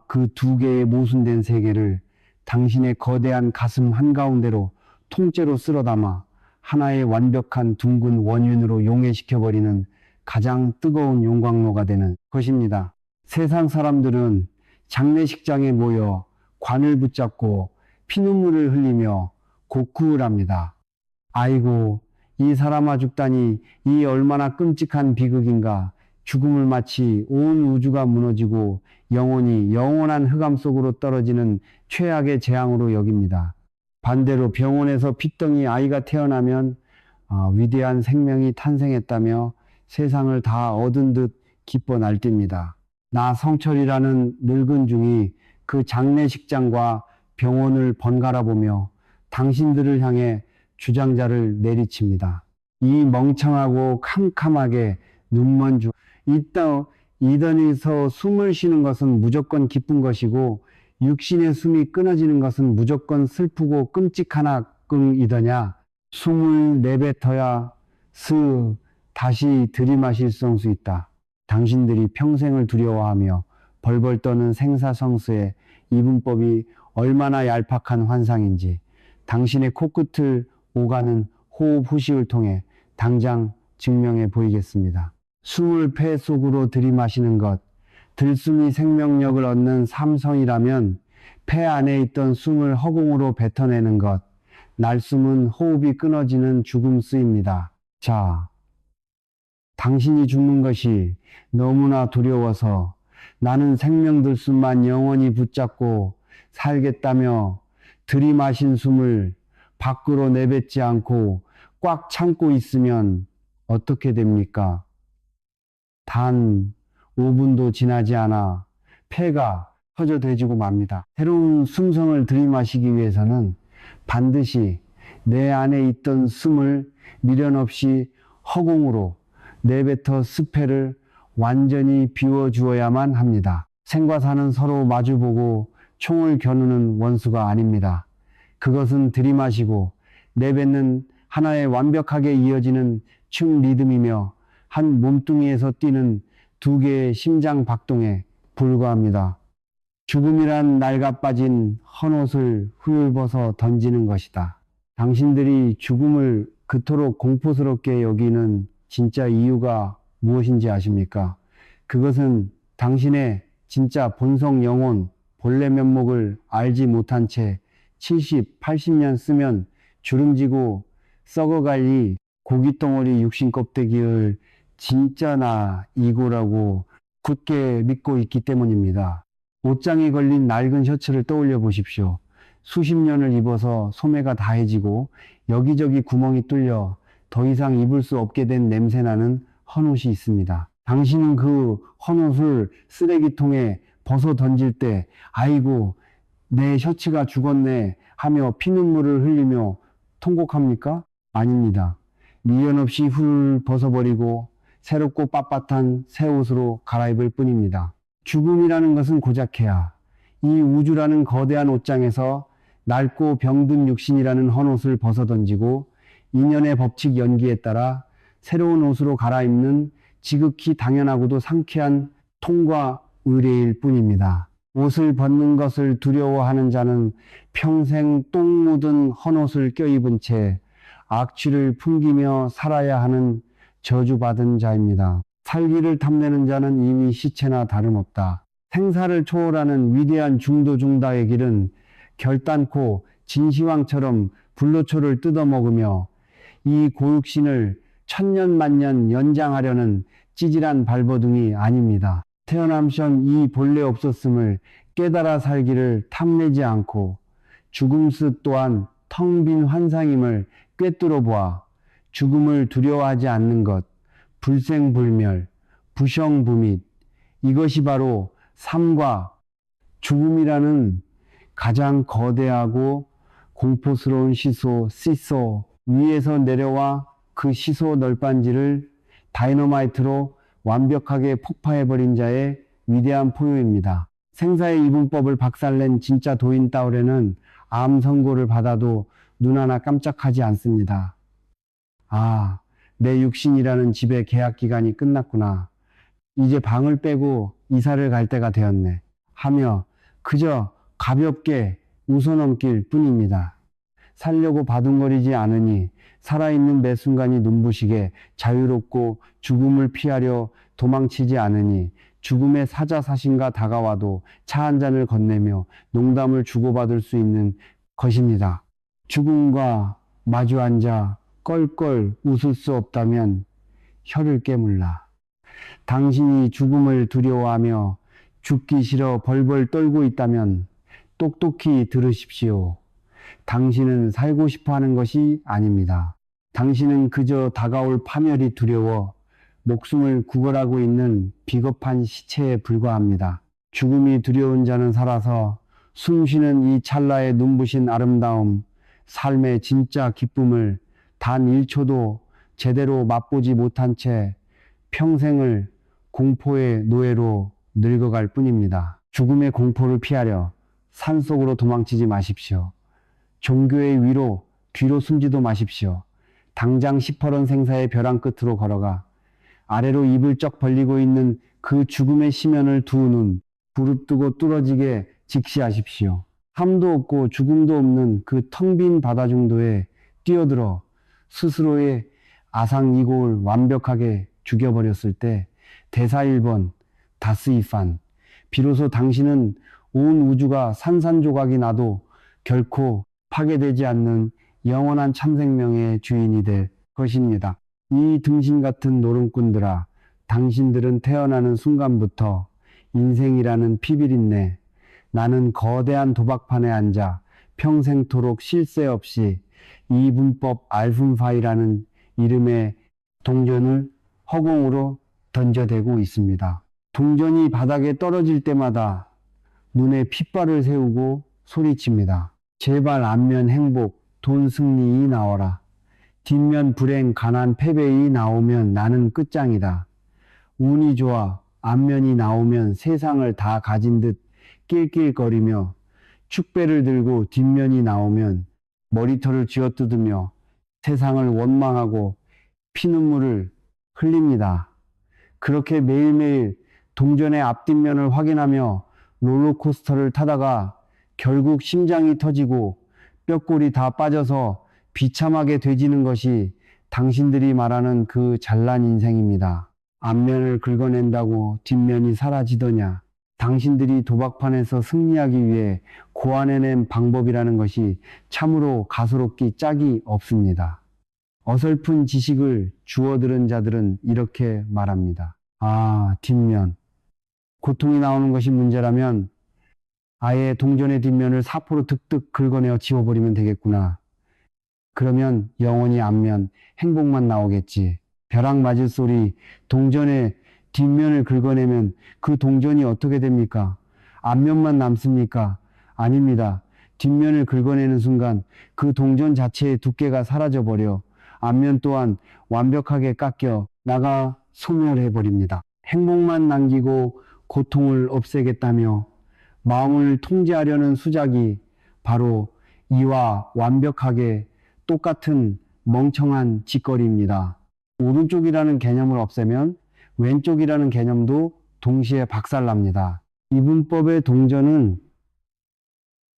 그 두 개의 모순된 세계를 당신의 거대한 가슴 한가운데로 통째로 쓸어 담아 하나의 완벽한 둥근 원윤으로 용해시켜버리는 가장 뜨거운 용광로가 되는 것입니다. 세상 사람들은 장례식장에 모여 관을 붙잡고 피눈물을 흘리며 곡구를 합니다. 아이고, 이 사람아 죽다니 이 얼마나 끔찍한 비극인가. 죽음을 마치 온 우주가 무너지고 영혼이 영원한 흑암 속으로 떨어지는 최악의 재앙으로 여깁니다. 반대로 병원에서 핏덩이 아이가 태어나면 위대한 생명이 탄생했다며 세상을 다 얻은 듯 기뻐 날뜁니다. 나 성철이라는 늙은 중이 그 장례식장과 병원을 번갈아 보며 당신들을 향해 주장자를 내리칩니다. 이 멍청하고 캄캄하게 눈먼 중 이더니서 숨을 쉬는 것은 무조건 기쁜 것이고 육신의 숨이 끊어지는 것은 무조건 슬프고 끔찍하나 끙이더냐. 숨을 내뱉어야 다시 들이마실 수 있다. 당신들이 평생을 두려워하며 벌벌 떠는 생사성스에 이분법이 얼마나 얄팍한 환상인지 당신의 코끝을 오가는 호흡 후식을 통해 당장 증명해 보이겠습니다. 숨을 폐 속으로 들이마시는 것, 들숨이 생명력을 얻는 삼성이라면 폐 안에 있던 숨을 허공으로 뱉어내는 것, 날숨은 호흡이 끊어지는 죽음수입니다. 자, 당신이 죽는 것이 너무나 두려워서 나는 생명들숨만 영원히 붙잡고 살겠다며 들이마신 숨을 밖으로 내뱉지 않고 꽉 참고 있으면 어떻게 됩니까? 단 5분도 지나지 않아 폐가 터져대지고 맙니다. 새로운 숨성을 들이마시기 위해서는 반드시 내 안에 있던 숨을 미련 없이 허공으로 내뱉어 스페를 완전히 비워주어야만 합니다. 생과 사는 서로 마주보고 총을 겨누는 원수가 아닙니다. 그것은 들이마시고 내뱉는 하나의 완벽하게 이어지는 춤 리듬이며 한 몸뚱이에서 뛰는 두 개의 심장 박동에 불과합니다. 죽음이란 낡아빠진 헌옷을 훌벗어 던지는 것이다. 당신들이 죽음을 그토록 공포스럽게 여기는 진짜 이유가 무엇인지 아십니까? 그것은 당신의 진짜 본성 영혼, 본래 면목을 알지 못한 채 70, 80년 쓰면 주름지고 썩어갈 이 고깃덩어리 육신 껍데기를 진짜 나 이고라고 굳게 믿고 있기 때문입니다. 옷장에 걸린 낡은 셔츠를 떠올려 보십시오. 수십 년을 입어서 소매가 다해지고 여기저기 구멍이 뚫려 더 이상 입을 수 없게 된 냄새나는 헌옷이 있습니다. 당신은 그 헌옷을 쓰레기통에 벗어 던질 때 아이고 내 셔츠가 죽었네 하며 피눈물을 흘리며 통곡합니까? 아닙니다. 미련 없이 훌 벗어버리고 새롭고 빳빳한 새 옷으로 갈아입을 뿐입니다. 죽음이라는 것은 고작해야 이 우주라는 거대한 옷장에서 낡고 병든 육신이라는 헌옷을 벗어던지고 인연의 법칙 연기에 따라 새로운 옷으로 갈아입는 지극히 당연하고도 상쾌한 통과 의례일 뿐입니다. 옷을 벗는 것을 두려워하는 자는 평생 똥 묻은 헌옷을 껴입은 채 악취를 풍기며 살아야 하는 저주받은 자입니다. 살기를 탐내는 자는 이미 시체나 다름없다. 생사를 초월하는 위대한 중도중다의 길은 결단코 진시황처럼 불로초를 뜯어먹으며 이 고육신을 천년만년 연장하려는 찌질한 발버둥이 아닙니다. 태어남션 이 본래 없었음을 깨달아 살기를 탐내지 않고 죽음스 또한 텅 빈 환상임을 꿰뚫어 보아 죽음을 두려워하지 않는 것, 불생불멸, 부생부밋, 이것이 바로 삶과 죽음이라는 가장 거대하고 공포스러운 시소, 시소 위에서 내려와 그 시소 널빤지를 다이너마이트로 완벽하게 폭파해버린 자의 위대한 포효입니다. 생사의 이분법을 박살낸 진짜 도인 따오레는 암 선고를 받아도 눈 하나 깜짝하지 않습니다. 아, 내 육신이라는 집의 계약 기간이 끝났구나. 이제 방을 빼고 이사를 갈 때가 되었네. 하며 그저 가볍게 웃어넘길 뿐입니다. 살려고 바둥거리지 않으니 살아있는 매 순간이 눈부시게 자유롭고 죽음을 피하려 도망치지 않으니 죽음의 사자사신과 다가와도 차 한 잔을 건네며 농담을 주고받을 수 있는 것입니다. 죽음과 마주 앉아 껄껄 웃을 수 없다면 혀를 깨물라. 당신이 죽음을 두려워하며 죽기 싫어 벌벌 떨고 있다면 똑똑히 들으십시오. 당신은 살고 싶어 하는 것이 아닙니다. 당신은 그저 다가올 파멸이 두려워 목숨을 구걸하고 있는 비겁한 시체에 불과합니다. 죽음이 두려운 자는 살아서 숨쉬는 이 찰나의 눈부신 아름다움, 삶의 진짜 기쁨을 단 1초도 제대로 맛보지 못한 채 평생을 공포의 노예로 늙어갈 뿐입니다. 죽음의 공포를 피하려 산속으로 도망치지 마십시오. 종교의 위로 뒤로 숨지도 마십시오. 당장 시퍼런 생사의 벼랑 끝으로 걸어가 아래로 입을 쩍 벌리고 있는 그 죽음의 심연을 두 눈 부릅뜨고 뚫어지게 직시하십시오. 삶도 없고 죽음도 없는 그 텅 빈 바다 중도에 뛰어들어 스스로의 아상이고를 완벽하게 죽여버렸을 때 대사 1번 다스이판, 비로소 당신은 온 우주가 산산조각이 나도 결코 파괴되지 않는 영원한 참생명의 주인이 될 것입니다. 이 등신 같은 노름꾼들아, 당신들은 태어나는 순간부터 인생이라는 피비린내, 나는 거대한 도박판에 앉아 평생토록 쉴 새 없이 이분법 알fun파이라는 이름의 동전을 허공으로 던져대고 있습니다. 동전이 바닥에 떨어질 때마다 눈에 핏발을 세우고 소리칩니다. 제발 앞면 행복, 돈 승리이 나와라. 뒷면 불행, 가난, 패배이 나오면 나는 끝장이다. 운이 좋아 앞면이 나오면 세상을 다 가진 듯 낄낄거리며 축배를 들고 뒷면이 나오면 머리털을 쥐어뜯으며 세상을 원망하고 피눈물을 흘립니다. 그렇게 매일매일 동전의 앞뒷면을 확인하며 롤러코스터를 타다가 결국 심장이 터지고 뼈골이 다 빠져서 비참하게 되지는 것이 당신들이 말하는 그 잘난 인생입니다. 앞면을 긁어낸다고 뒷면이 사라지더냐. 당신들이 도박판에서 승리하기 위해 고안해낸 방법이라는 것이 참으로 가소롭기 짝이 없습니다. 어설픈 지식을 주워들은 자들은 이렇게 말합니다. 아, 뒷면. 고통이 나오는 것이 문제라면 아예 동전의 뒷면을 사포로 득득 긁어내어 지워버리면 되겠구나. 그러면 영원히 앞면, 행복만 나오겠지. 벼락 맞을 소리, 동전의 뒷면을 긁어내면 그 동전이 어떻게 됩니까? 앞면만 남습니까? 아닙니다. 뒷면을 긁어내는 순간 그 동전 자체의 두께가 사라져버려 앞면 또한 완벽하게 깎여 나가 소멸해버립니다. 행복만 남기고 고통을 없애겠다며 마음을 통제하려는 수작이 바로 이와 완벽하게 똑같은 멍청한 짓거리입니다. 오른쪽이라는 개념을 없애면 왼쪽이라는 개념도 동시에 박살납니다. 이분법의 동전은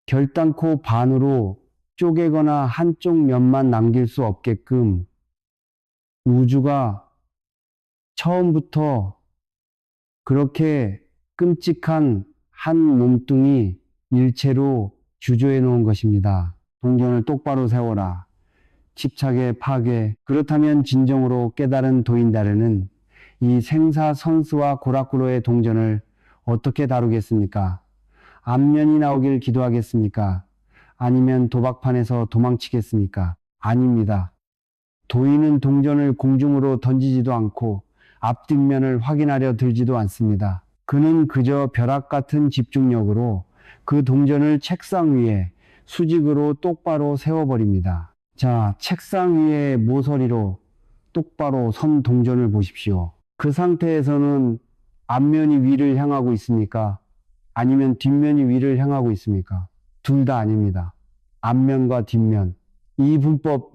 결단코 반으로 쪼개거나 한쪽 면만 남길 수 없게끔 우주가 처음부터 그렇게 끔찍한 한 몸뚱이 일체로 주조해 놓은 것입니다. 동전을 똑바로 세워라. 집착의 파괴. 그렇다면 진정으로 깨달은 도인다르는 이 생사선수와 고라쿠로의 동전을 어떻게 다루겠습니까? 앞면이 나오길 기도하겠습니까? 아니면 도박판에서 도망치겠습니까? 아닙니다. 도인은 동전을 공중으로 던지지도 않고 앞뒷면을 확인하려 들지도 않습니다. 그는 그저 벼락 같은 집중력으로 그 동전을 책상 위에 수직으로 똑바로 세워버립니다. 자, 책상 위에 모서리로 똑바로 선 동전을 보십시오. 그 상태에서는 앞면이 위를 향하고 있습니까? 아니면 뒷면이 위를 향하고 있습니까? 둘 다 아닙니다. 앞면과 뒷면. 이 분법,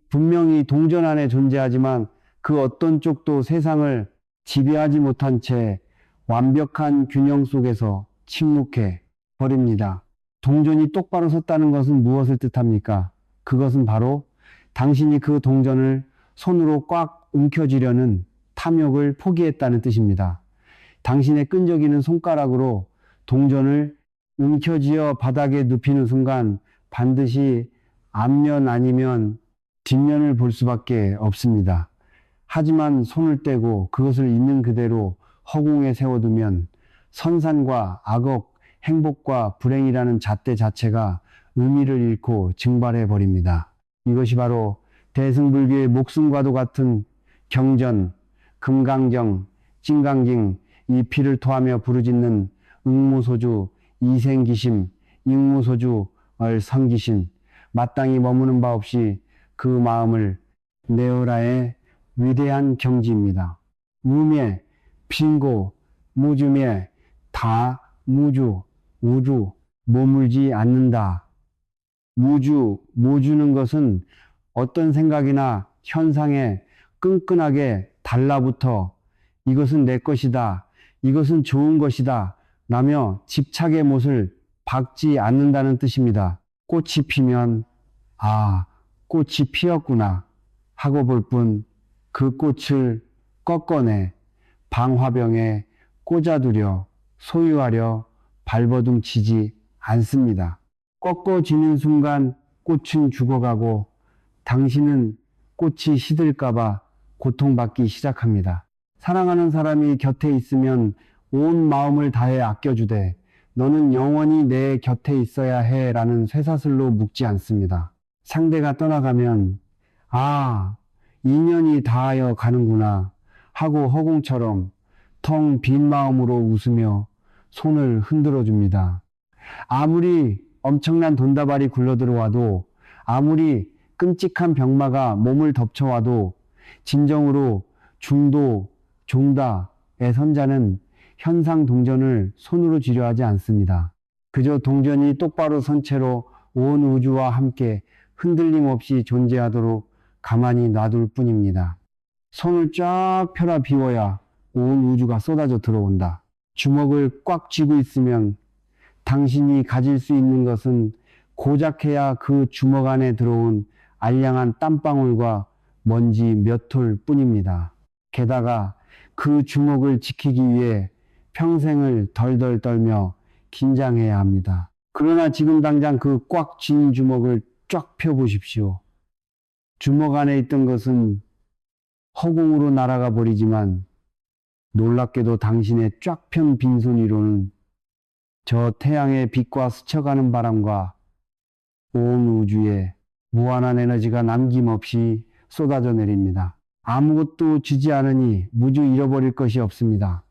분명히 동전 안에 존재하지만 그 어떤 쪽도 세상을 지배하지 못한 채 완벽한 균형 속에서 침묵해 버립니다. 동전이 똑바로 섰다는 것은 무엇을 뜻합니까? 그것은 바로 당신이 그 동전을 손으로 꽉 움켜쥐려는 탐욕을 포기했다는 뜻입니다. 당신의 끈적이는 손가락으로 동전을 움켜쥐어 바닥에 눕히는 순간 반드시 앞면 아니면 뒷면을 볼 수밖에 없습니다. 하지만 손을 떼고 그것을 있는 그대로 허공에 세워두면 선산과 악업, 행복과 불행이라는 잣대 자체가 의미를 잃고 증발해 버립니다. 이것이 바로 대승불교의 목숨과도 같은 경전, 금강정, 찐강징, 이 피를 토하며 부르짖는 응무소주, 이생기심, ing무소주, 얼성기심, 마땅히 머무는 바 없이 그 마음을 내어라의 위대한 경지입니다. 무매, 빙고, 무주매, 다, 무주, 우주, 머물지 않는다. 모주는 것은 어떤 생각이나 현상에 끈끈하게 달라붙어 이것은 내 것이다, 이것은 좋은 것이다 라며 집착의 못을 박지 않는다는 뜻입니다. 꽃이 피면 아, 꽃이 피었구나 하고 볼 뿐 그 꽃을 꺾어내 방화병에 꽂아두려 소유하려 발버둥 치지 않습니다. 꺾어지는 순간 꽃은 죽어가고 당신은 꽃이 시들까봐 고통받기 시작합니다. 사랑하는 사람이 곁에 있으면 온 마음을 다해 아껴주되 너는 영원히 내 곁에 있어야 해 라는 쇠사슬로 묶지 않습니다. 상대가 떠나가면 아, 인연이 다하여 가는구나 하고 허공처럼 텅 빈 마음으로 웃으며 손을 흔들어 줍니다. 아무리 엄청난 돈다발이 굴러들어와도 아무리 끔찍한 병마가 몸을 덮쳐와도 진정으로 중도, 종다의 선자는 현상 동전을 손으로 쥐려 하지 않습니다. 그저 동전이 똑바로 선 채로 온 우주와 함께 흔들림 없이 존재하도록 가만히 놔둘 뿐입니다. 손을 쫙 펴라 비워야 온 우주가 쏟아져 들어온다. 주먹을 꽉 쥐고 있으면 당신이 가질 수 있는 것은 고작해야 그 주먹 안에 들어온 알량한 땀방울과 먼지 몇 톨 뿐입니다. 게다가 그 주먹을 지키기 위해 평생을 덜덜 떨며 긴장해야 합니다. 그러나 지금 당장 그 꽉 쥔 주먹을 쫙 펴보십시오. 주먹 안에 있던 것은 허공으로 날아가 버리지만 놀랍게도 당신의 쫙 편 빈손 위로는 저 태양의 빛과 스쳐가는 바람과 온 우주에 무한한 에너지가 남김없이 쏟아져 내립니다. 아무것도 주지 않으니 무주 잃어버릴 것이 없습니다.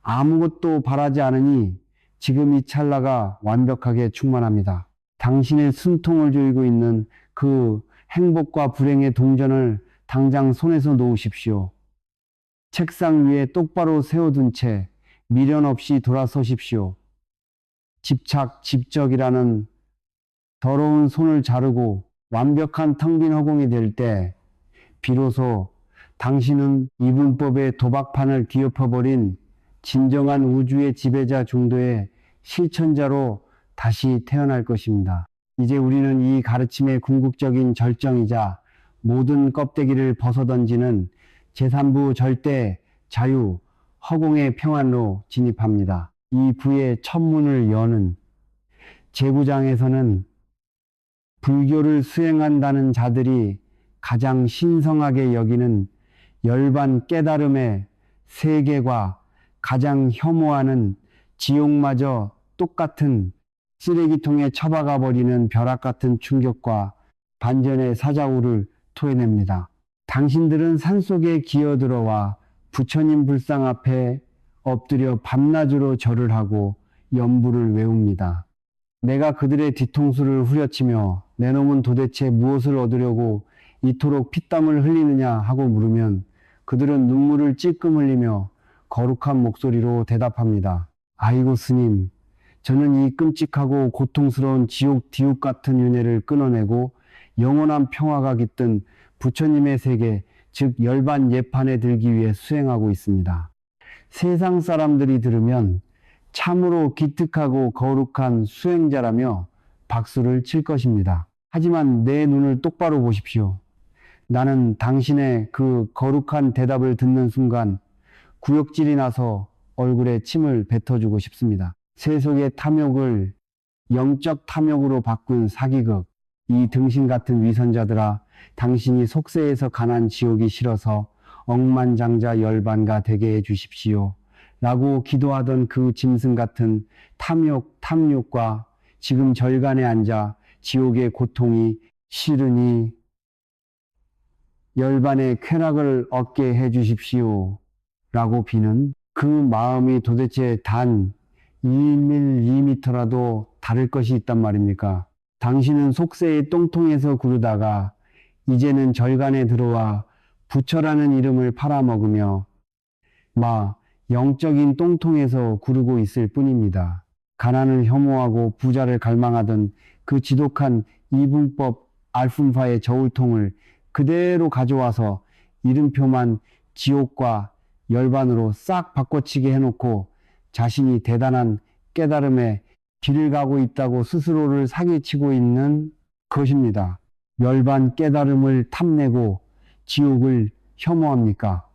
아무것도 바라지 않으니 지금 이 찰나가 완벽하게 충만합니다. 당신의 숨통을 조이고 있는 그 행복과 불행의 동전을 당장 손에서 놓으십시오. 책상 위에 똑바로 세워둔 채 미련 없이 돌아서십시오. 집착, 집적이라는 더러운 손을 자르고 완벽한 텅 빈 허공이 될 때 비로소 당신은 이분법의 도박판을 뒤엎어버린 진정한 우주의 지배자 중도의 실천자로 다시 태어날 것입니다. 이제 우리는 이 가르침의 궁극적인 절정이자 모든 껍데기를 벗어던지는 제3부 절대 자유, 허공의 평안로 진입합니다. 이 부의 첫 문을 여는 제구장에서는 불교를 수행한다는 자들이 가장 신성하게 여기는 열반 깨달음의 세계과 가장 혐오하는 지옥마저 똑같은 쓰레기통에 처박아 버리는 벼락 같은 충격과 반전의 사자우를 토해냅니다. 당신들은 산속에 기어들어와 부처님 불상 앞에 엎드려 밤낮으로 절을 하고 연부를 외웁니다. 내가 그들의 뒤통수를 후려치며 내 놈은 도대체 무엇을 얻으려고 이토록 피땀을 흘리느냐 하고 물으면 그들은 눈물을 찔끔 흘리며 거룩한 목소리로 대답합니다. 아이고 스님, 저는 이 끔찍하고 고통스러운 지옥 디옥 같은 윤회를 끊어내고 영원한 평화가 깃든 부처님의 세계, 즉 열반 예판에 들기 위해 수행하고 있습니다. 세상 사람들이 들으면 참으로 기특하고 거룩한 수행자라며 박수를 칠 것입니다. 하지만 내 눈을 똑바로 보십시오. 나는 당신의 그 거룩한 대답을 듣는 순간 구역질이 나서 얼굴에 침을 뱉어주고 싶습니다. 세속의 탐욕을 영적 탐욕으로 바꾼 사기극, 이 등신 같은 위선자들아, 당신이 속세에서 가난 지옥이 싫어서 억만장자 열반가 되게 해주십시오. 라고 기도하던 그 짐승 같은 탐욕, 탐욕과 지금 절간에 앉아 지옥의 고통이 싫으니 열반의 쾌락을 얻게 해주십시오. 라고 비는 그 마음이 도대체 단 1mm2m라도 다를 것이 있단 말입니까? 당신은 속세의 똥통에서 구르다가 이제는 절간에 들어와 부처라는 이름을 팔아먹으며 영적인 똥통에서 구르고 있을 뿐입니다. 가난을 혐오하고 부자를 갈망하던 그 지독한 이분법 알품파의 저울통을 그대로 가져와서 이름표만 지옥과 열반으로 싹 바꿔치게 해놓고 자신이 대단한 깨달음의 길을 가고 있다고 스스로를 사기치고 있는 것입니다. 열반 깨달음을 탐내고 지옥을 혐오합니까?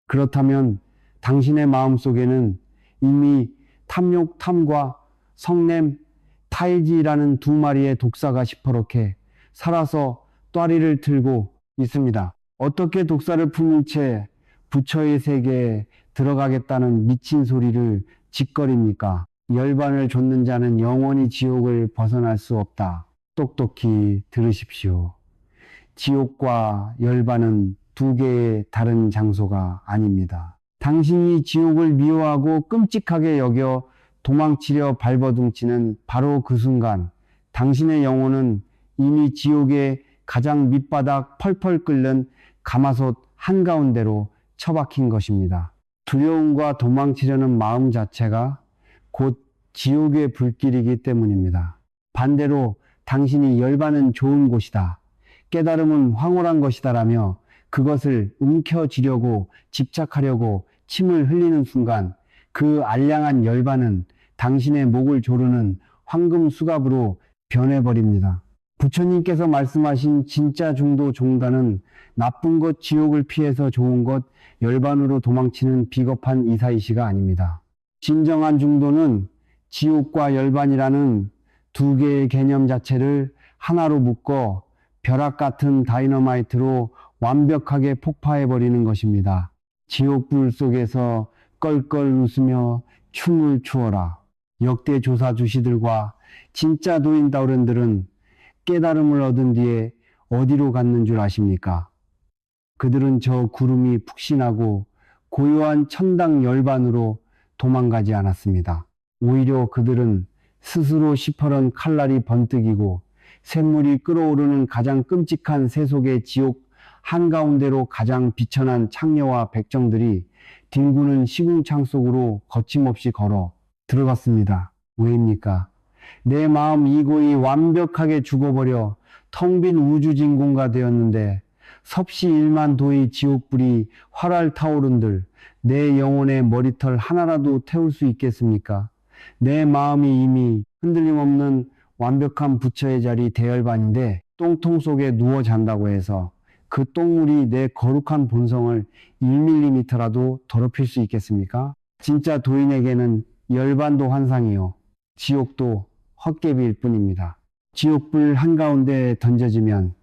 그렇다면 당신의 마음속에는 이미 탐욕, 탐과 성냄, 타이지라는 두 마리의 독사가 시퍼렇게 살아서 또아리를 틀고 있습니다. 어떻게 독사를 품은 채 부처의 세계에 들어가겠다는 미친 소리를 짓거립니까? 열반을 좇는 자는 영원히 지옥을 벗어날 수 없다. 똑똑히 들으십시오. 지옥과 열반은 두 개의 다른 장소가 아닙니다. 당신이 지옥을 미워하고 끔찍하게 여겨 도망치려 발버둥치는 바로 그 순간 당신의 영혼은 이미 지옥의 가장 밑바닥 펄펄 끓는 가마솥 한가운데로 처박힌 것입니다. 두려움과 도망치려는 마음 자체가 곧 지옥의 불길이기 때문입니다. 반대로 당신이 열반은 좋은 곳이다, 깨달음은 황홀한 것이다라며 그것을 움켜쥐려고 집착하려고 침을 흘리는 순간 그 알량한 열반은 당신의 목을 조르는 황금 수갑으로 변해버립니다. 부처님께서 말씀하신 진짜 중도 종단은 나쁜 것 지옥을 피해서 좋은 것 열반으로 도망치는 비겁한 이사이시가 아닙니다. 진정한 중도는 지옥과 열반이라는 두 개의 개념 자체를 하나로 묶어 벼락 같은 다이너마이트로 완벽하게 폭파해버리는 것입니다. 지옥불 속에서 껄껄 웃으며 춤을 추어라. 역대 조사 주시들과 진짜 도인다우른들은 깨달음을 얻은 뒤에 어디로 갔는 줄 아십니까? 그들은 저 구름이 푹신하고 고요한 천당 열반으로 도망가지 않았습니다. 오히려 그들은 스스로 시퍼런 칼날이 번뜩이고 샘물이 끓어오르는 가장 끔찍한 세속의 지옥 한가운데로 가장 비천한 창녀와 백정들이 뒹구는 시궁창 속으로 거침없이 걸어 들어갔습니다. 왜입니까? 내 마음 이고이 완벽하게 죽어버려 텅 빈 우주진공가 되었는데 섭씨 1만 도의 지옥불이 활활 타오른들 내 영혼의 머리털 하나라도 태울 수 있겠습니까? 내 마음이 이미 흔들림 없는 완벽한 부처의 자리 대열반인데 똥통 속에 누워 잔다고 해서 그 똥물이 내 거룩한 본성을 1mm라도 더럽힐 수 있겠습니까? 진짜 도인에게는 열반도 환상이요, 지옥도 헛개비일 뿐입니다. 지옥불 한가운데 던져지면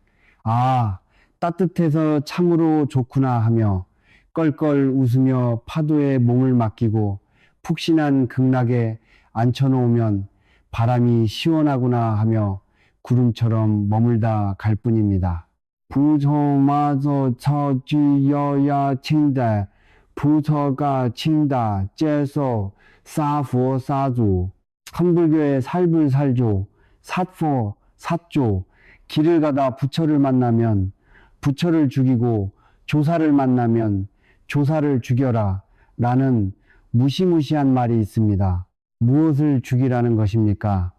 아, 따뜻해서 참으로 좋구나 하며 껄껄 웃으며 파도에 몸을 맡기고 푹신한 극락에 앉혀놓으면 바람이 시원하구나 하며 구름처럼 머물다 갈 뿐입니다. 부처마저 처주여야 칭다, 부처가 칭다, 제소, 사포 사주, 한불교의 살불살조, 사포 사조, 길을 가다 부처를 만나면 부처를 죽이고 조사를 만나면 조사를 죽여라 라는 무시무시한 말이 있습니다. 무엇을 죽이라는 것입니까?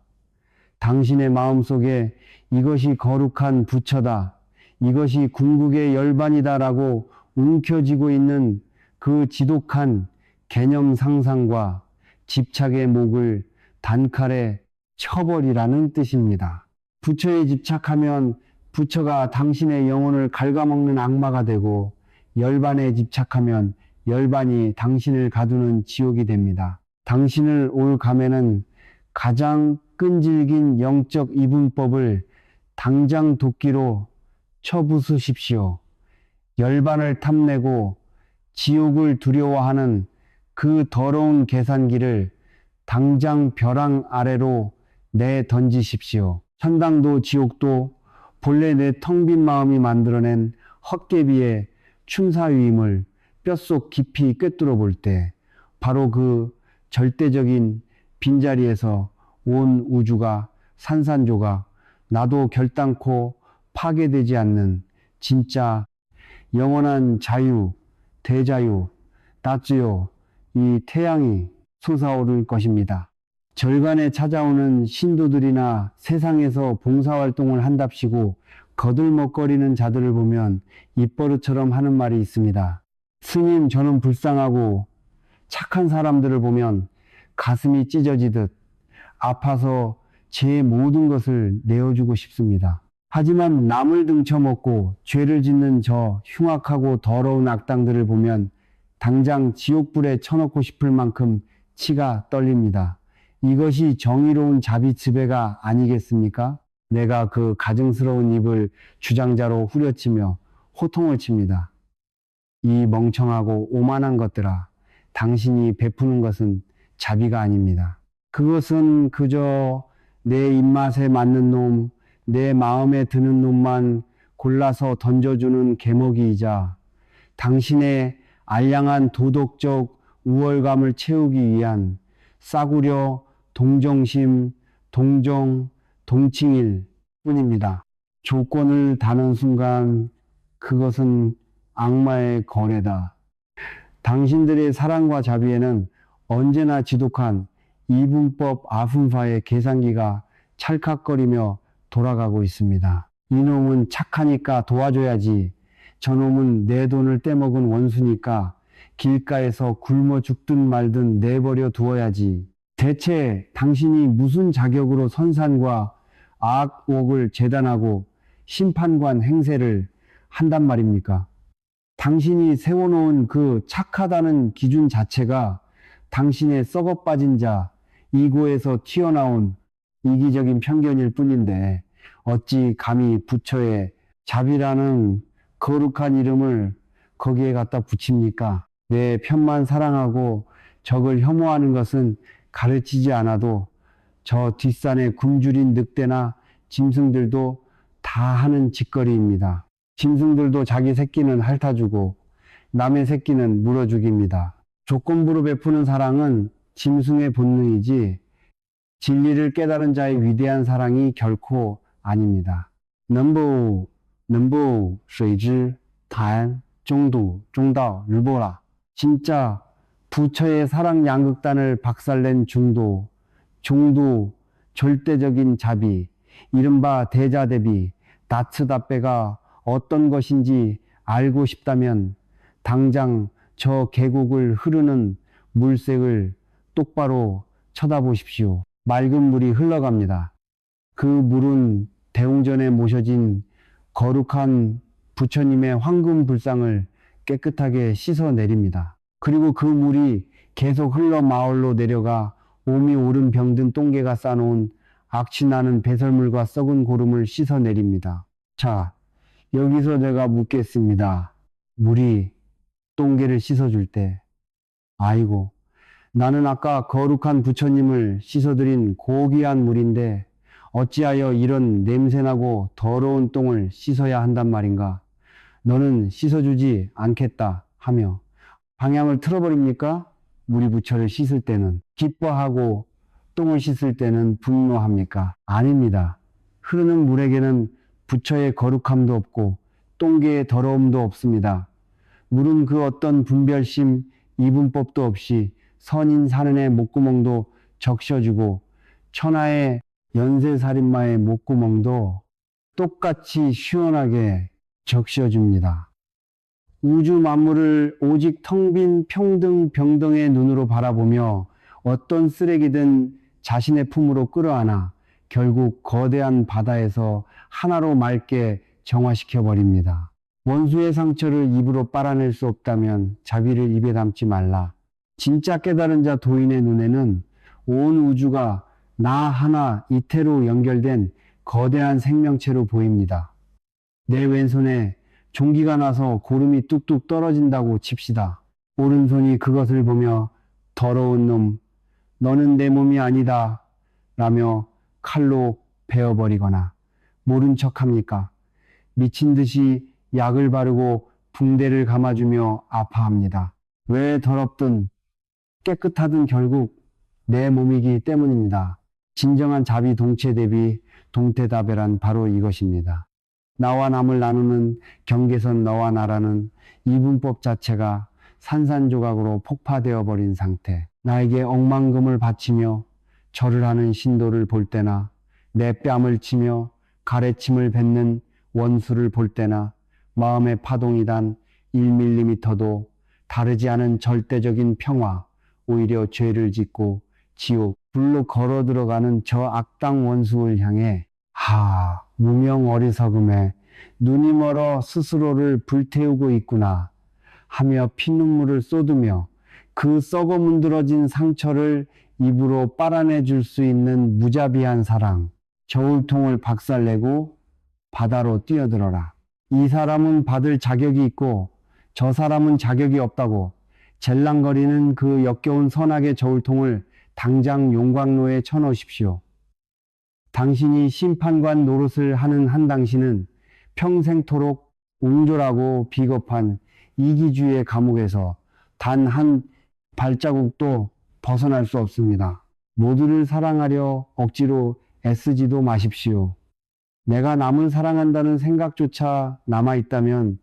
당신의 마음속에 이것이 거룩한 부처다, 이것이 궁극의 열반이다 라고 움켜쥐고 있는 그 지독한 개념 상상과 집착의 목을 단칼에 쳐버리라는 뜻입니다. 부처에 집착하면 부처가 당신의 영혼을 갉아먹는 악마가 되고 열반에 집착하면 열반이 당신을 가두는 지옥이 됩니다. 당신을 올 감에는 가장 끈질긴 영적 이분법을 당장 도끼로 쳐부수십시오. 열반을 탐내고 지옥을 두려워하는 그 더러운 계산기를 당장 벼랑 아래로 내던지십시오. 천당도 지옥도 본래 내 텅 빈 마음이 만들어낸 헛개비의 춤사위임을 뼛속 깊이 꿰뚫어 볼 때 바로 그 절대적인 빈자리에서 온 우주가 산산조각 나도 결단코 파괴되지 않는 진짜 영원한 자유, 대자유, 나쯔요, 이 태양이 솟아오를 것입니다. 절간에 찾아오는 신도들이나 세상에서 봉사활동을 한답시고 거들먹거리는 자들을 보면 입버릇처럼 하는 말이 있습니다. 스님, 저는 불쌍하고 착한 사람들을 보면 가슴이 찢어지듯 아파서 제 모든 것을 내어주고 싶습니다. 하지만 남을 등쳐먹고 죄를 짓는 저 흉악하고 더러운 악당들을 보면 당장 지옥불에 쳐넣고 싶을 만큼 치가 떨립니다. 이것이 정의로운 자비 지배가 아니겠습니까? 내가 그 가증스러운 입을 주장자로 후려치며 호통을 칩니다. 이 멍청하고 오만한 것들아, 당신이 베푸는 것은 자비가 아닙니다. 그것은 그저 내 입맛에 맞는 놈, 내 마음에 드는 놈만 골라서 던져주는 개먹이이자 당신의 알량한 도덕적 우월감을 채우기 위한 싸구려 동정심, 동정, 동칭일 뿐입니다. 조건을 다는 순간 그것은 악마의 거래다. 당신들의 사랑과 자비에는 언제나 지독한 이분법 아분파의 계산기가 찰칵거리며 돌아가고 있습니다. 이놈은 착하니까 도와줘야지. 저놈은 내 돈을 떼먹은 원수니까 길가에서 굶어 죽든 말든 내버려 두어야지. 대체 당신이 무슨 자격으로 선산과 악옥을 재단하고 심판관 행세를 한단 말입니까? 당신이 세워놓은 그 착하다는 기준 자체가 당신의 썩어빠진 자, 이고에서 튀어나온 이기적인 편견일 뿐인데 어찌 감히 부처의 자비라는 거룩한 이름을 거기에 갖다 붙입니까? 내 편만 사랑하고 적을 혐오하는 것은 가르치지 않아도 저 뒷산의 굶주린 늑대나 짐승들도 다 하는 짓거리입니다. 짐승들도 자기 새끼는 핥아주고 남의 새끼는 물어 죽입니다. 조건부로 베푸는 사랑은 짐승의 본능이지 진리를 깨달은 자의 위대한 사랑이 결코 아닙니다. 能不水之坛中道 르보라. 진짜 부처의 사랑 양극단을 박살낸 중도, 절대적인 자비, 이른바 대자대비, 다츠다빼가 어떤 것인지 알고 싶다면 당장 저 계곡을 흐르는 물색을 똑바로 쳐다보십시오. 맑은 물이 흘러갑니다. 그 물은 대웅전에 모셔진 거룩한 부처님의 황금 불상을 깨끗하게 씻어내립니다. 그리고 그 물이 계속 흘러 마을로 내려가 몸이 오른 병든 똥개가 싸놓은 악취나는 배설물과 썩은 고름을 씻어내립니다. 자, 여기서 내가 묻겠습니다. 물이 똥개를 씻어줄 때, 아이고, 나는 아까 거룩한 부처님을 씻어드린 고귀한 물인데 어찌하여 이런 냄새나고 더러운 똥을 씻어야 한단 말인가? 너는 씻어주지 않겠다 하며 방향을 틀어버립니까? 우리 부처를 씻을 때는 기뻐하고 똥을 씻을 때는 분노합니까? 아닙니다. 흐르는 물에게는 부처의 거룩함도 없고 똥개의 더러움도 없습니다. 물은 그 어떤 분별심, 이분법도 없이 선인 사는의 목구멍도 적셔주고 천하의 연쇄살인마의 목구멍도 똑같이 시원하게 적셔줍니다. 우주 만물을 오직 텅 빈 평등 병등의 눈으로 바라보며 어떤 쓰레기든 자신의 품으로 끌어안아 결국 거대한 바다에서 하나로 맑게 정화시켜 버립니다. 원수의 상처를 입으로 빨아낼 수 없다면 자비를 입에 담지 말라. 진짜 깨달은 자 도인의 눈에는 온 우주가 나 하나 이태로 연결된 거대한 생명체로 보입니다. 내 왼손에 종기가 나서 고름이 뚝뚝 떨어진다고 칩시다. 오른손이 그것을 보며 더러운 놈, 너는 내 몸이 아니다 라며 칼로 베어버리거나 모른 척합니까? 미친 듯이 약을 바르고 붕대를 감아주며 아파합니다. 왜 더럽든 깨끗하든 결국 내 몸이기 때문입니다. 진정한 자비 동체 대비 동태다배란 바로 이것입니다. 나와 남을 나누는 경계선 너와 나라는 이분법 자체가 산산조각으로 폭파되어 버린 상태. 나에게 억만금을 바치며 절을 하는 신도를 볼 때나 내 뺨을 치며 가래침을 뱉는 원수를 볼 때나 마음의 파동이 단 1mm도 다르지 않은 절대적인 평화, 오히려 죄를 짓고 지옥, 불로 걸어 들어가는 저 악당 원수를 향해 무명 어리석음에 눈이 멀어 스스로를 불태우고 있구나 하며 피눈물을 쏟으며 그 썩어 문드러진 상처를 입으로 빨아내 줄 수 있는 무자비한 사랑. 저울통을 박살내고 바다로 뛰어들어라. 이 사람은 받을 자격이 있고 저 사람은 자격이 없다고 젤랑거리는 그 역겨운 선악의 저울통을 당장 용광로에 쳐놓으십시오. 당신이 심판관 노릇을 하는 한 당신은 평생토록 옹졸하고 비겁한 이기주의의 감옥에서 단 한 발자국도 벗어날 수 없습니다. 모두를 사랑하려 억지로 애쓰지도 마십시오. 내가 남을 사랑한다는 생각조차 남아있다면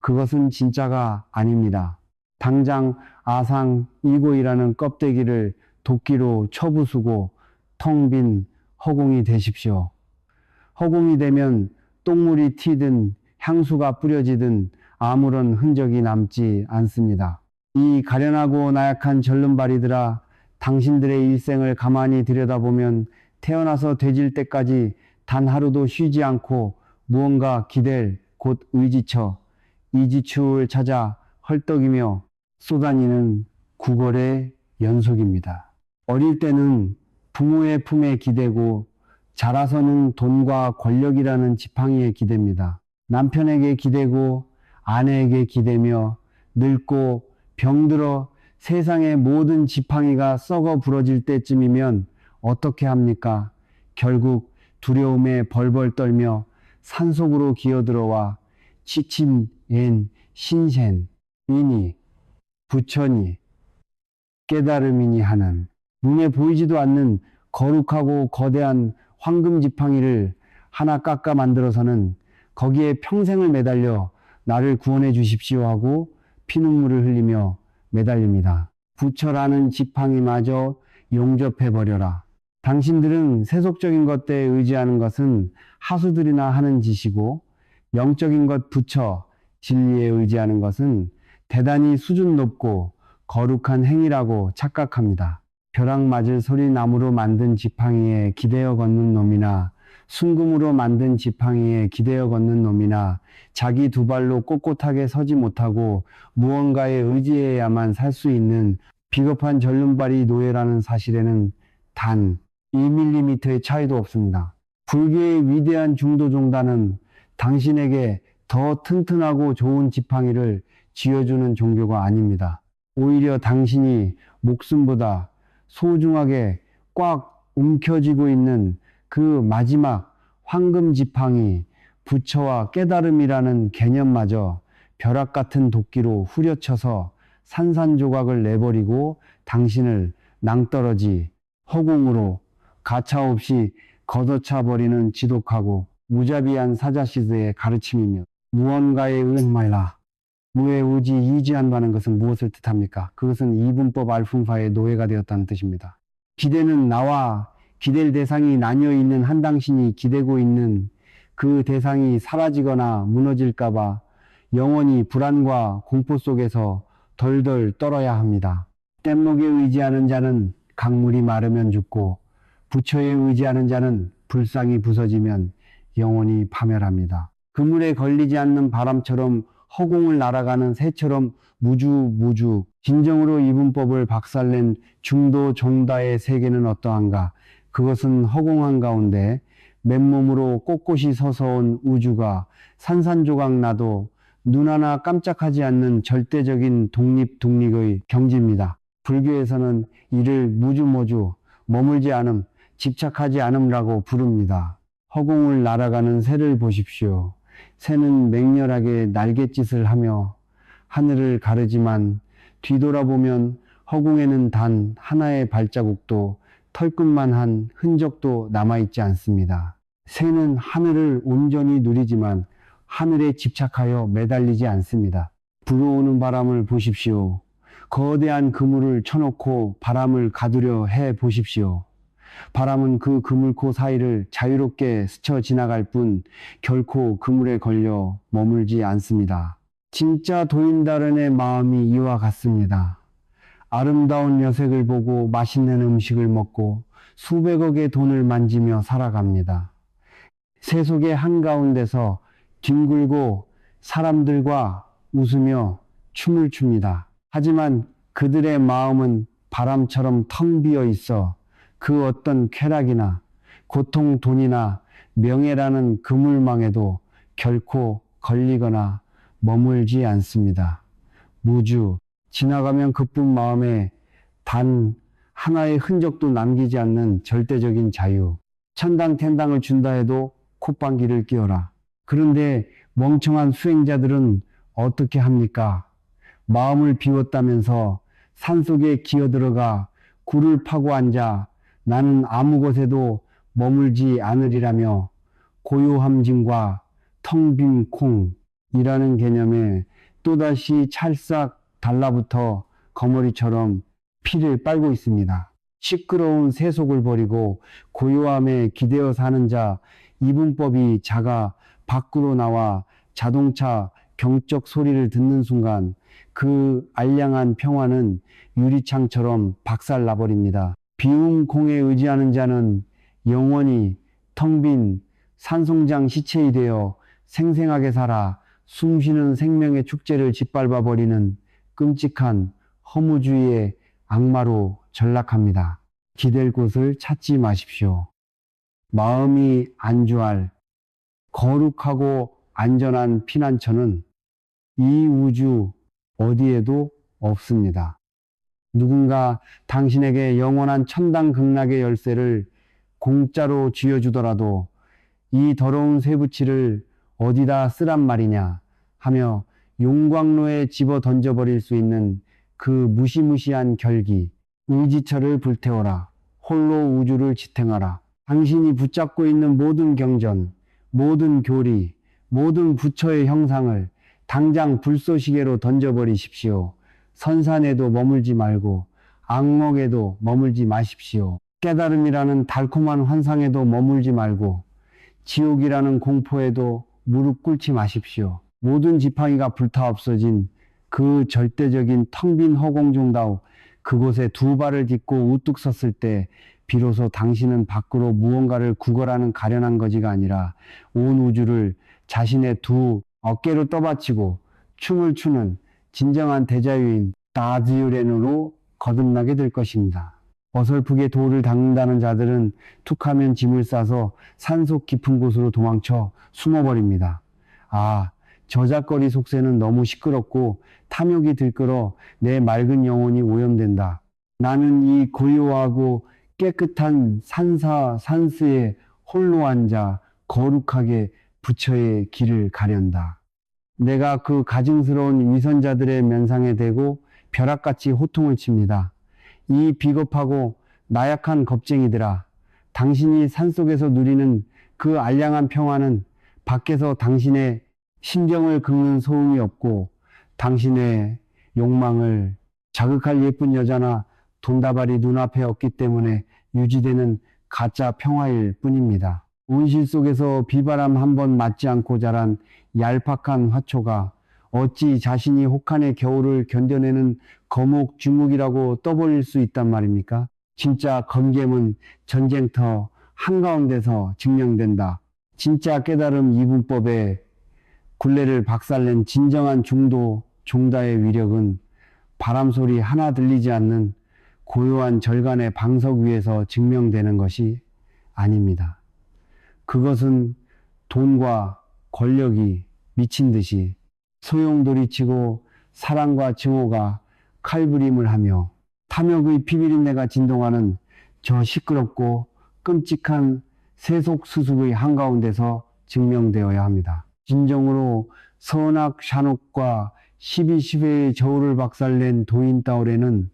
그것은 진짜가 아닙니다. 당장 아상 이고이라는 껍데기를 도끼로 쳐부수고 텅 빈 허공이 되십시오. 허공이 되면 똥물이 튀든 향수가 뿌려지든 아무런 흔적이 남지 않습니다. 이 가련하고 나약한 절름발이들아, 당신들의 일생을 가만히 들여다보면 태어나서 되질 때까지 단 하루도 쉬지 않고 무언가 기댈 곧 의지처 이지추를 찾아 헐떡이며 쏘다니는 구걸의 연속입니다. 어릴 때는 부모의 품에 기대고 자라서는 돈과 권력이라는 지팡이에 기댑니다. 남편에게 기대고 아내에게 기대며 늙고 병들어 세상의 모든 지팡이가 썩어 부러질 때쯤이면 어떻게 합니까? 결국 두려움에 벌벌 떨며 산속으로 기어들어와 지친 옌 신센 이니 부처니 깨달음이니 하는 눈에 보이지도 않는 거룩하고 거대한 황금 지팡이를 하나 깎아 만들어서는 거기에 평생을 매달려 나를 구원해 주십시오 하고 피눈물을 흘리며 매달립니다. 부처라는 지팡이마저 용접해버려라. 당신들은 세속적인 것에 의지하는 것은 하수들이나 하는 짓이고 영적인 것 부처, 진리에 의지하는 것은 대단히 수준 높고 거룩한 행위라고 착각합니다. 벼락 맞을 소리 나무로 만든 지팡이에 기대어 걷는 놈이나 순금으로 만든 지팡이에 기대어 걷는 놈이나 자기 두 발로 꼿꼿하게 서지 못하고 무언가에 의지해야만 살 수 있는 비겁한 절름발이 노예라는 사실에는 단 1mm의 차이도 없습니다. 불교의 위대한 중도종단은 당신에게 더 튼튼하고 좋은 지팡이를 쥐어주는 종교가 아닙니다. 오히려 당신이 목숨보다 소중하게 꽉 움켜쥐고 있는 그 마지막 황금 지팡이, 부처와 깨달음이라는 개념마저 벼락 같은 도끼로 후려쳐서 산산조각을 내버리고 당신을 낭떠러지 허공으로 가차없이 걷어차버리는 지독하고 무자비한 사자시드의 가르침이며 무언가에 은말라 무에 의지 이지한다는 것은 무엇을 뜻합니까? 그것은 이분법 알fun파의 노예가 되었다는 뜻입니다. 기대는 나와 기댈 대상이 나뉘어 있는 한 당신이 기대고 있는 그 대상이 사라지거나 무너질까봐 영원히 불안과 공포 속에서 덜덜 떨어야 합니다. 뗏목에 의지하는 자는 강물이 마르면 죽고 부처에 의지하는 자는 불상이 부서지면 영원히 파멸합니다. 그물에 걸리지 않는 바람처럼 허공을 날아가는 새처럼 무주 진정으로 이분법을 박살낸 중도 종다의 세계는 어떠한가? 그것은 허공 한가운데 맨몸으로 꼿꼿이 서서 온 우주가 산산조각 나도 눈 하나 깜짝하지 않는 절대적인 독립의 경지입니다. 불교에서는 이를 무주모주, 머물지 않음, 집착하지 않음이라고 부릅니다. 허공을 날아가는 새를 보십시오. 새는 맹렬하게 날갯짓을 하며 하늘을 가르지만 뒤돌아보면 허공에는 단 하나의 발자국도 털끝만 한 흔적도 남아있지 않습니다. 새는 하늘을 온전히 누리지만 하늘에 집착하여 매달리지 않습니다. 불어오는 바람을 보십시오. 거대한 그물을 쳐놓고 바람을 가두려 해 보십시오. 바람은 그 그물코 사이를 자유롭게 스쳐 지나갈 뿐 결코 그물에 걸려 머물지 않습니다. 진짜 도인다른의 마음이 이와 같습니다. 아름다운 여색을 보고 맛있는 음식을 먹고 수백억의 돈을 만지며 살아갑니다. 세속의 한가운데서 뒹굴고 사람들과 웃으며 춤을 춥니다. 하지만 그들의 마음은 바람처럼 텅 비어 있어 그 어떤 쾌락이나 고통, 돈이나 명예라는 그물망에도 결코 걸리거나 머물지 않습니다. 무주, 지나가면 그뿐 마음에 단 하나의 흔적도 남기지 않는 절대적인 자유. 천당 텐당을 준다 해도 콧방귀를 뀌어라. 그런데 멍청한 수행자들은 어떻게 합니까? 마음을 비웠다면서 산속에 기어들어가 굴을 파고 앉아 나는 아무 곳에도 머물지 않으리라며 고요함짐과 텅 빈 콩이라는 개념에 또다시 찰싹 달라붙어 거머리처럼 피를 빨고 있습니다. 시끄러운 세속을 버리고 고요함에 기대어 사는 자 이분법이 자가 밖으로 나와 자동차 경적 소리를 듣는 순간 그 알량한 평화는 유리창처럼 박살나버립니다. 비운 공에 의지하는 자는 영원히 텅 빈 산송장 시체이 되어 생생하게 살아 숨쉬는 생명의 축제를 짓밟아 버리는 끔찍한 허무주의의 악마로 전락합니다. 기댈 곳을 찾지 마십시오. 마음이 안주할 거룩하고 안전한 피난처는 이 우주 어디에도 없습니다. 누군가 당신에게 영원한 천당 극락의 열쇠를 공짜로 쥐어주더라도 이 더러운 쇠붙이를 어디다 쓰란 말이냐 하며 용광로에 집어 던져버릴 수 있는 그 무시무시한 결기, 의지처를 불태워라. 홀로 우주를 지탱하라. 당신이 붙잡고 있는 모든 경전, 모든 교리, 모든 부처의 형상을 당장 불쏘시개로 던져버리십시오. 선산에도 머물지 말고 악몽에도 머물지 마십시오. 깨달음이라는 달콤한 환상에도 머물지 말고 지옥이라는 공포에도 무릎 꿇지 마십시오. 모든 지팡이가 불타 없어진 그 절대적인 텅 빈 허공중다우 그곳에 두 발을 딛고 우뚝 섰을 때 비로소 당신은 밖으로 무언가를 구걸하는 가련한 거지가 아니라 온 우주를 자신의 두 어깨로 떠받치고 춤을 추는 진정한 대자유인 다즈유렌으로 거듭나게 될 것입니다. 어설프게 돌을 닦는다는 자들은 툭하면 짐을 싸서 산속 깊은 곳으로 도망쳐 숨어버립니다. 아, 저작거리 속세는 너무 시끄럽고 탐욕이 들끓어 내 맑은 영혼이 오염된다. 나는 이 고요하고 깨끗한 산스에 홀로 앉아 거룩하게 부처의 길을 가련다. 내가 그 가증스러운 위선자들의 면상에 대고 벼락같이 호통을 칩니다. 이 비겁하고 나약한 겁쟁이들아, 당신이 산속에서 누리는 그 알량한 평화는 밖에서 당신의 심정을 긁는 소음이 없고 당신의 욕망을 자극할 예쁜 여자나 돈다발이 눈앞에 없기 때문에 유지되는 가짜 평화일 뿐입니다. 온실 속에서 비바람 한 번 맞지 않고 자란 얄팍한 화초가 어찌 자신이 혹한의 겨울을 견뎌내는 거목 쥐묵이라고 떠벌릴 수 있단 말입니까? 진짜 검겜은 전쟁터 한가운데서 증명된다. 진짜 깨달음 이분법의 굴레를 박살낸 진정한 중도 종다의 위력은 바람소리 하나 들리지 않는 고요한 절간의 방석 위에서 증명되는 것이 아닙니다. 그것은 돈과 권력이 미친 듯이 소용돌이치고 사랑과 증오가 칼부림을 하며 탐욕의 피비린내가 진동하는 저 시끄럽고 끔찍한 세속수습의 한가운데서 증명되어야 합니다. 진정으로 선악 샤녹과 12시배의 저울을 박살낸 도인따오레는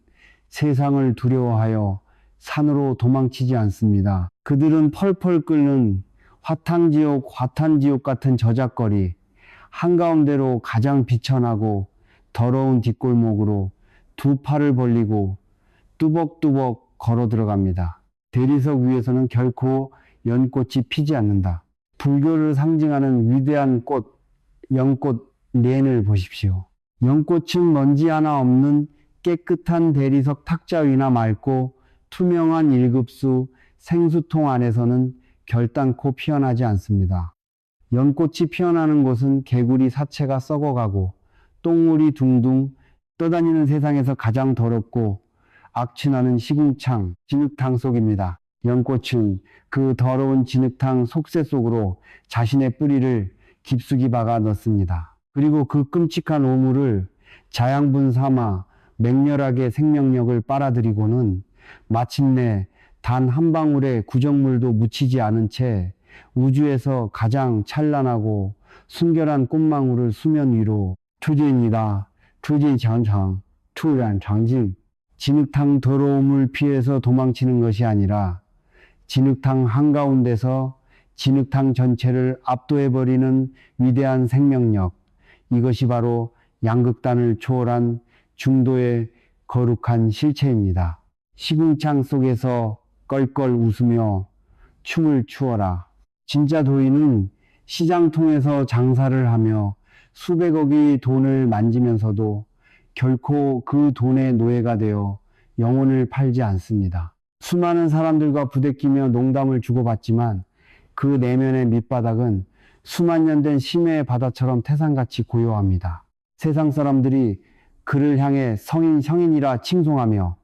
세상을 두려워하여 산으로 도망치지 않습니다. 그들은 펄펄 끓는 화탄지옥 같은 저작거리, 한가운데로 가장 비천하고 더러운 뒷골목으로 두 팔을 벌리고 뚜벅뚜벅 걸어 들어갑니다. 대리석 위에서는 결코 연꽃이 피지 않는다. 불교를 상징하는 위대한 꽃, 연꽃 렌을 보십시오. 연꽃은 먼지 하나 없는 깨끗한 대리석 탁자 위나 맑고 투명한 일급수 생수통 안에서는 결단코 피어나지 않습니다. 연꽃이 피어나는 곳은 개구리 사체가 썩어가고 똥물이 둥둥 떠다니는 세상에서 가장 더럽고 악취나는 시궁창, 진흙탕 속입니다. 연꽃은 그 더러운 진흙탕 속새 속으로 자신의 뿌리를 깊숙이 박아 넣습니다. 그리고 그 끔찍한 오물을 자양분 삼아 맹렬하게 생명력을 빨아들이고는 마침내 단 한 방울의 구정물도 묻히지 않은 채 우주에서 가장 찬란하고 순결한 꽃망울을 수면 위로 투진이다. 투진장장, 투란장진. 진흙탕 더러움을 피해서 도망치는 것이 아니라 진흙탕 한가운데서 진흙탕 전체를 압도해버리는 위대한 생명력. 이것이 바로 양극단을 초월한 중도의 거룩한 실체입니다. 시궁창 속에서 껄껄 웃으며 춤을 추어라. 진짜 도인은 시장통에서 장사를 하며 수백억의 돈을 만지면서도 결코 그 돈의 노예가 되어 영혼을 팔지 않습니다. 수많은 사람들과 부대끼며 농담을 주고받지만 그 내면의 밑바닥은 수만 년 된 심해의 바다처럼 태산같이 고요합니다. 세상 사람들이 그를 향해 성인이라 칭송하며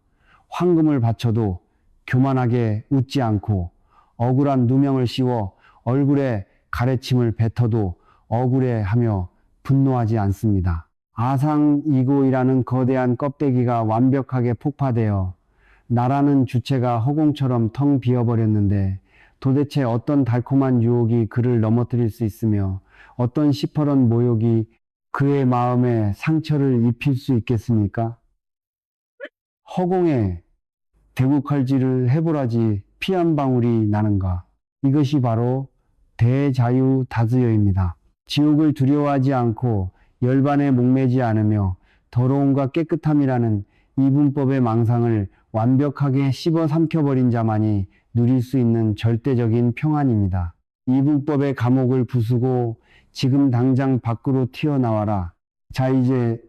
황금을 바쳐도 교만하게 웃지 않고 억울한 누명을 씌워 얼굴에 가래침을 뱉어도 억울해하며 분노하지 않습니다. 아상이고이라는 거대한 껍데기가 완벽하게 폭파되어 나라는 주체가 허공처럼 텅 비어버렸는데 도대체 어떤 달콤한 유혹이 그를 넘어뜨릴 수 있으며 어떤 시퍼런 모욕이 그의 마음에 상처를 입힐 수 있겠습니까? 허공에 대구칼질을 해보라지 피 한 방울이 나는가. 이것이 바로 대자유다스여입니다. 지옥을 두려워하지 않고 열반에 목매지 않으며 더러움과 깨끗함이라는 이분법의 망상을 완벽하게 씹어 삼켜버린 자만이 누릴 수 있는 절대적인 평안입니다. 이분법의 감옥을 부수고 지금 당장 밖으로 튀어나와라. 자, 이제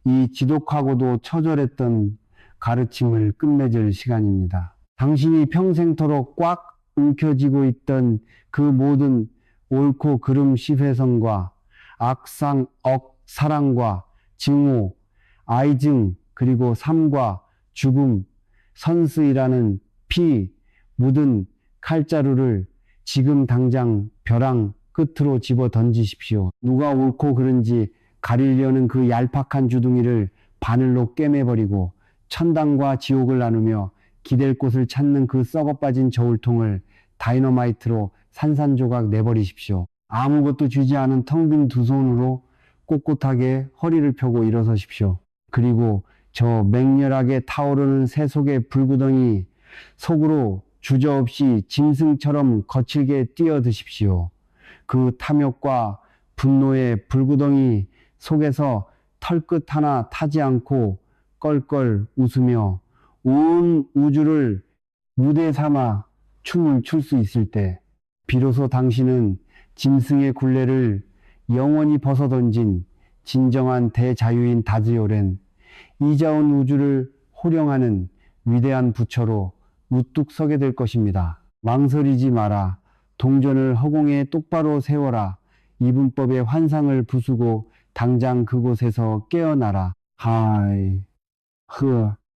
이 지독하고도 처절했던 가르침을 끝맺을 시간입니다. 당신이 평생토록 꽉 움켜쥐고 있던 그 모든 옳고 그름 시회성과 악상, 사랑과 증오, 아이증, 그리고 삶과 죽음, 선스이라는 피 묻은 칼자루를 지금 당장 벼랑 끝으로 집어 던지십시오. 누가 옳고 그른지 가리려는 그 얄팍한 주둥이를 바늘로 꿰매버리고 천당과 지옥을 나누며 기댈 곳을 찾는 그 썩어빠진 저울통을 다이너마이트로 산산조각 내버리십시오. 아무것도 쥐지 않은 텅 빈 두 손으로 꼿꼿하게 허리를 펴고 일어서십시오. 그리고 저 맹렬하게 타오르는 새 속의 불구덩이 속으로 주저없이 짐승처럼 거칠게 뛰어드십시오. 그 탐욕과 분노의 불구덩이 속에서 털끝 하나 타지 않고 껄껄 웃으며 온 우주를 무대 삼아 춤을 출 수 있을 때 비로소 당신은 짐승의 굴레를 영원히 벗어던진 진정한 대자유인 다즈요렌, 이자온 우주를 호령하는 위대한 부처로 우뚝 서게 될 것입니다. 망설이지 마라. 동전을 허공에 똑바로 세워라. 이분법의 환상을 부수고 당장 그곳에서 깨어나라. 하이, 흐.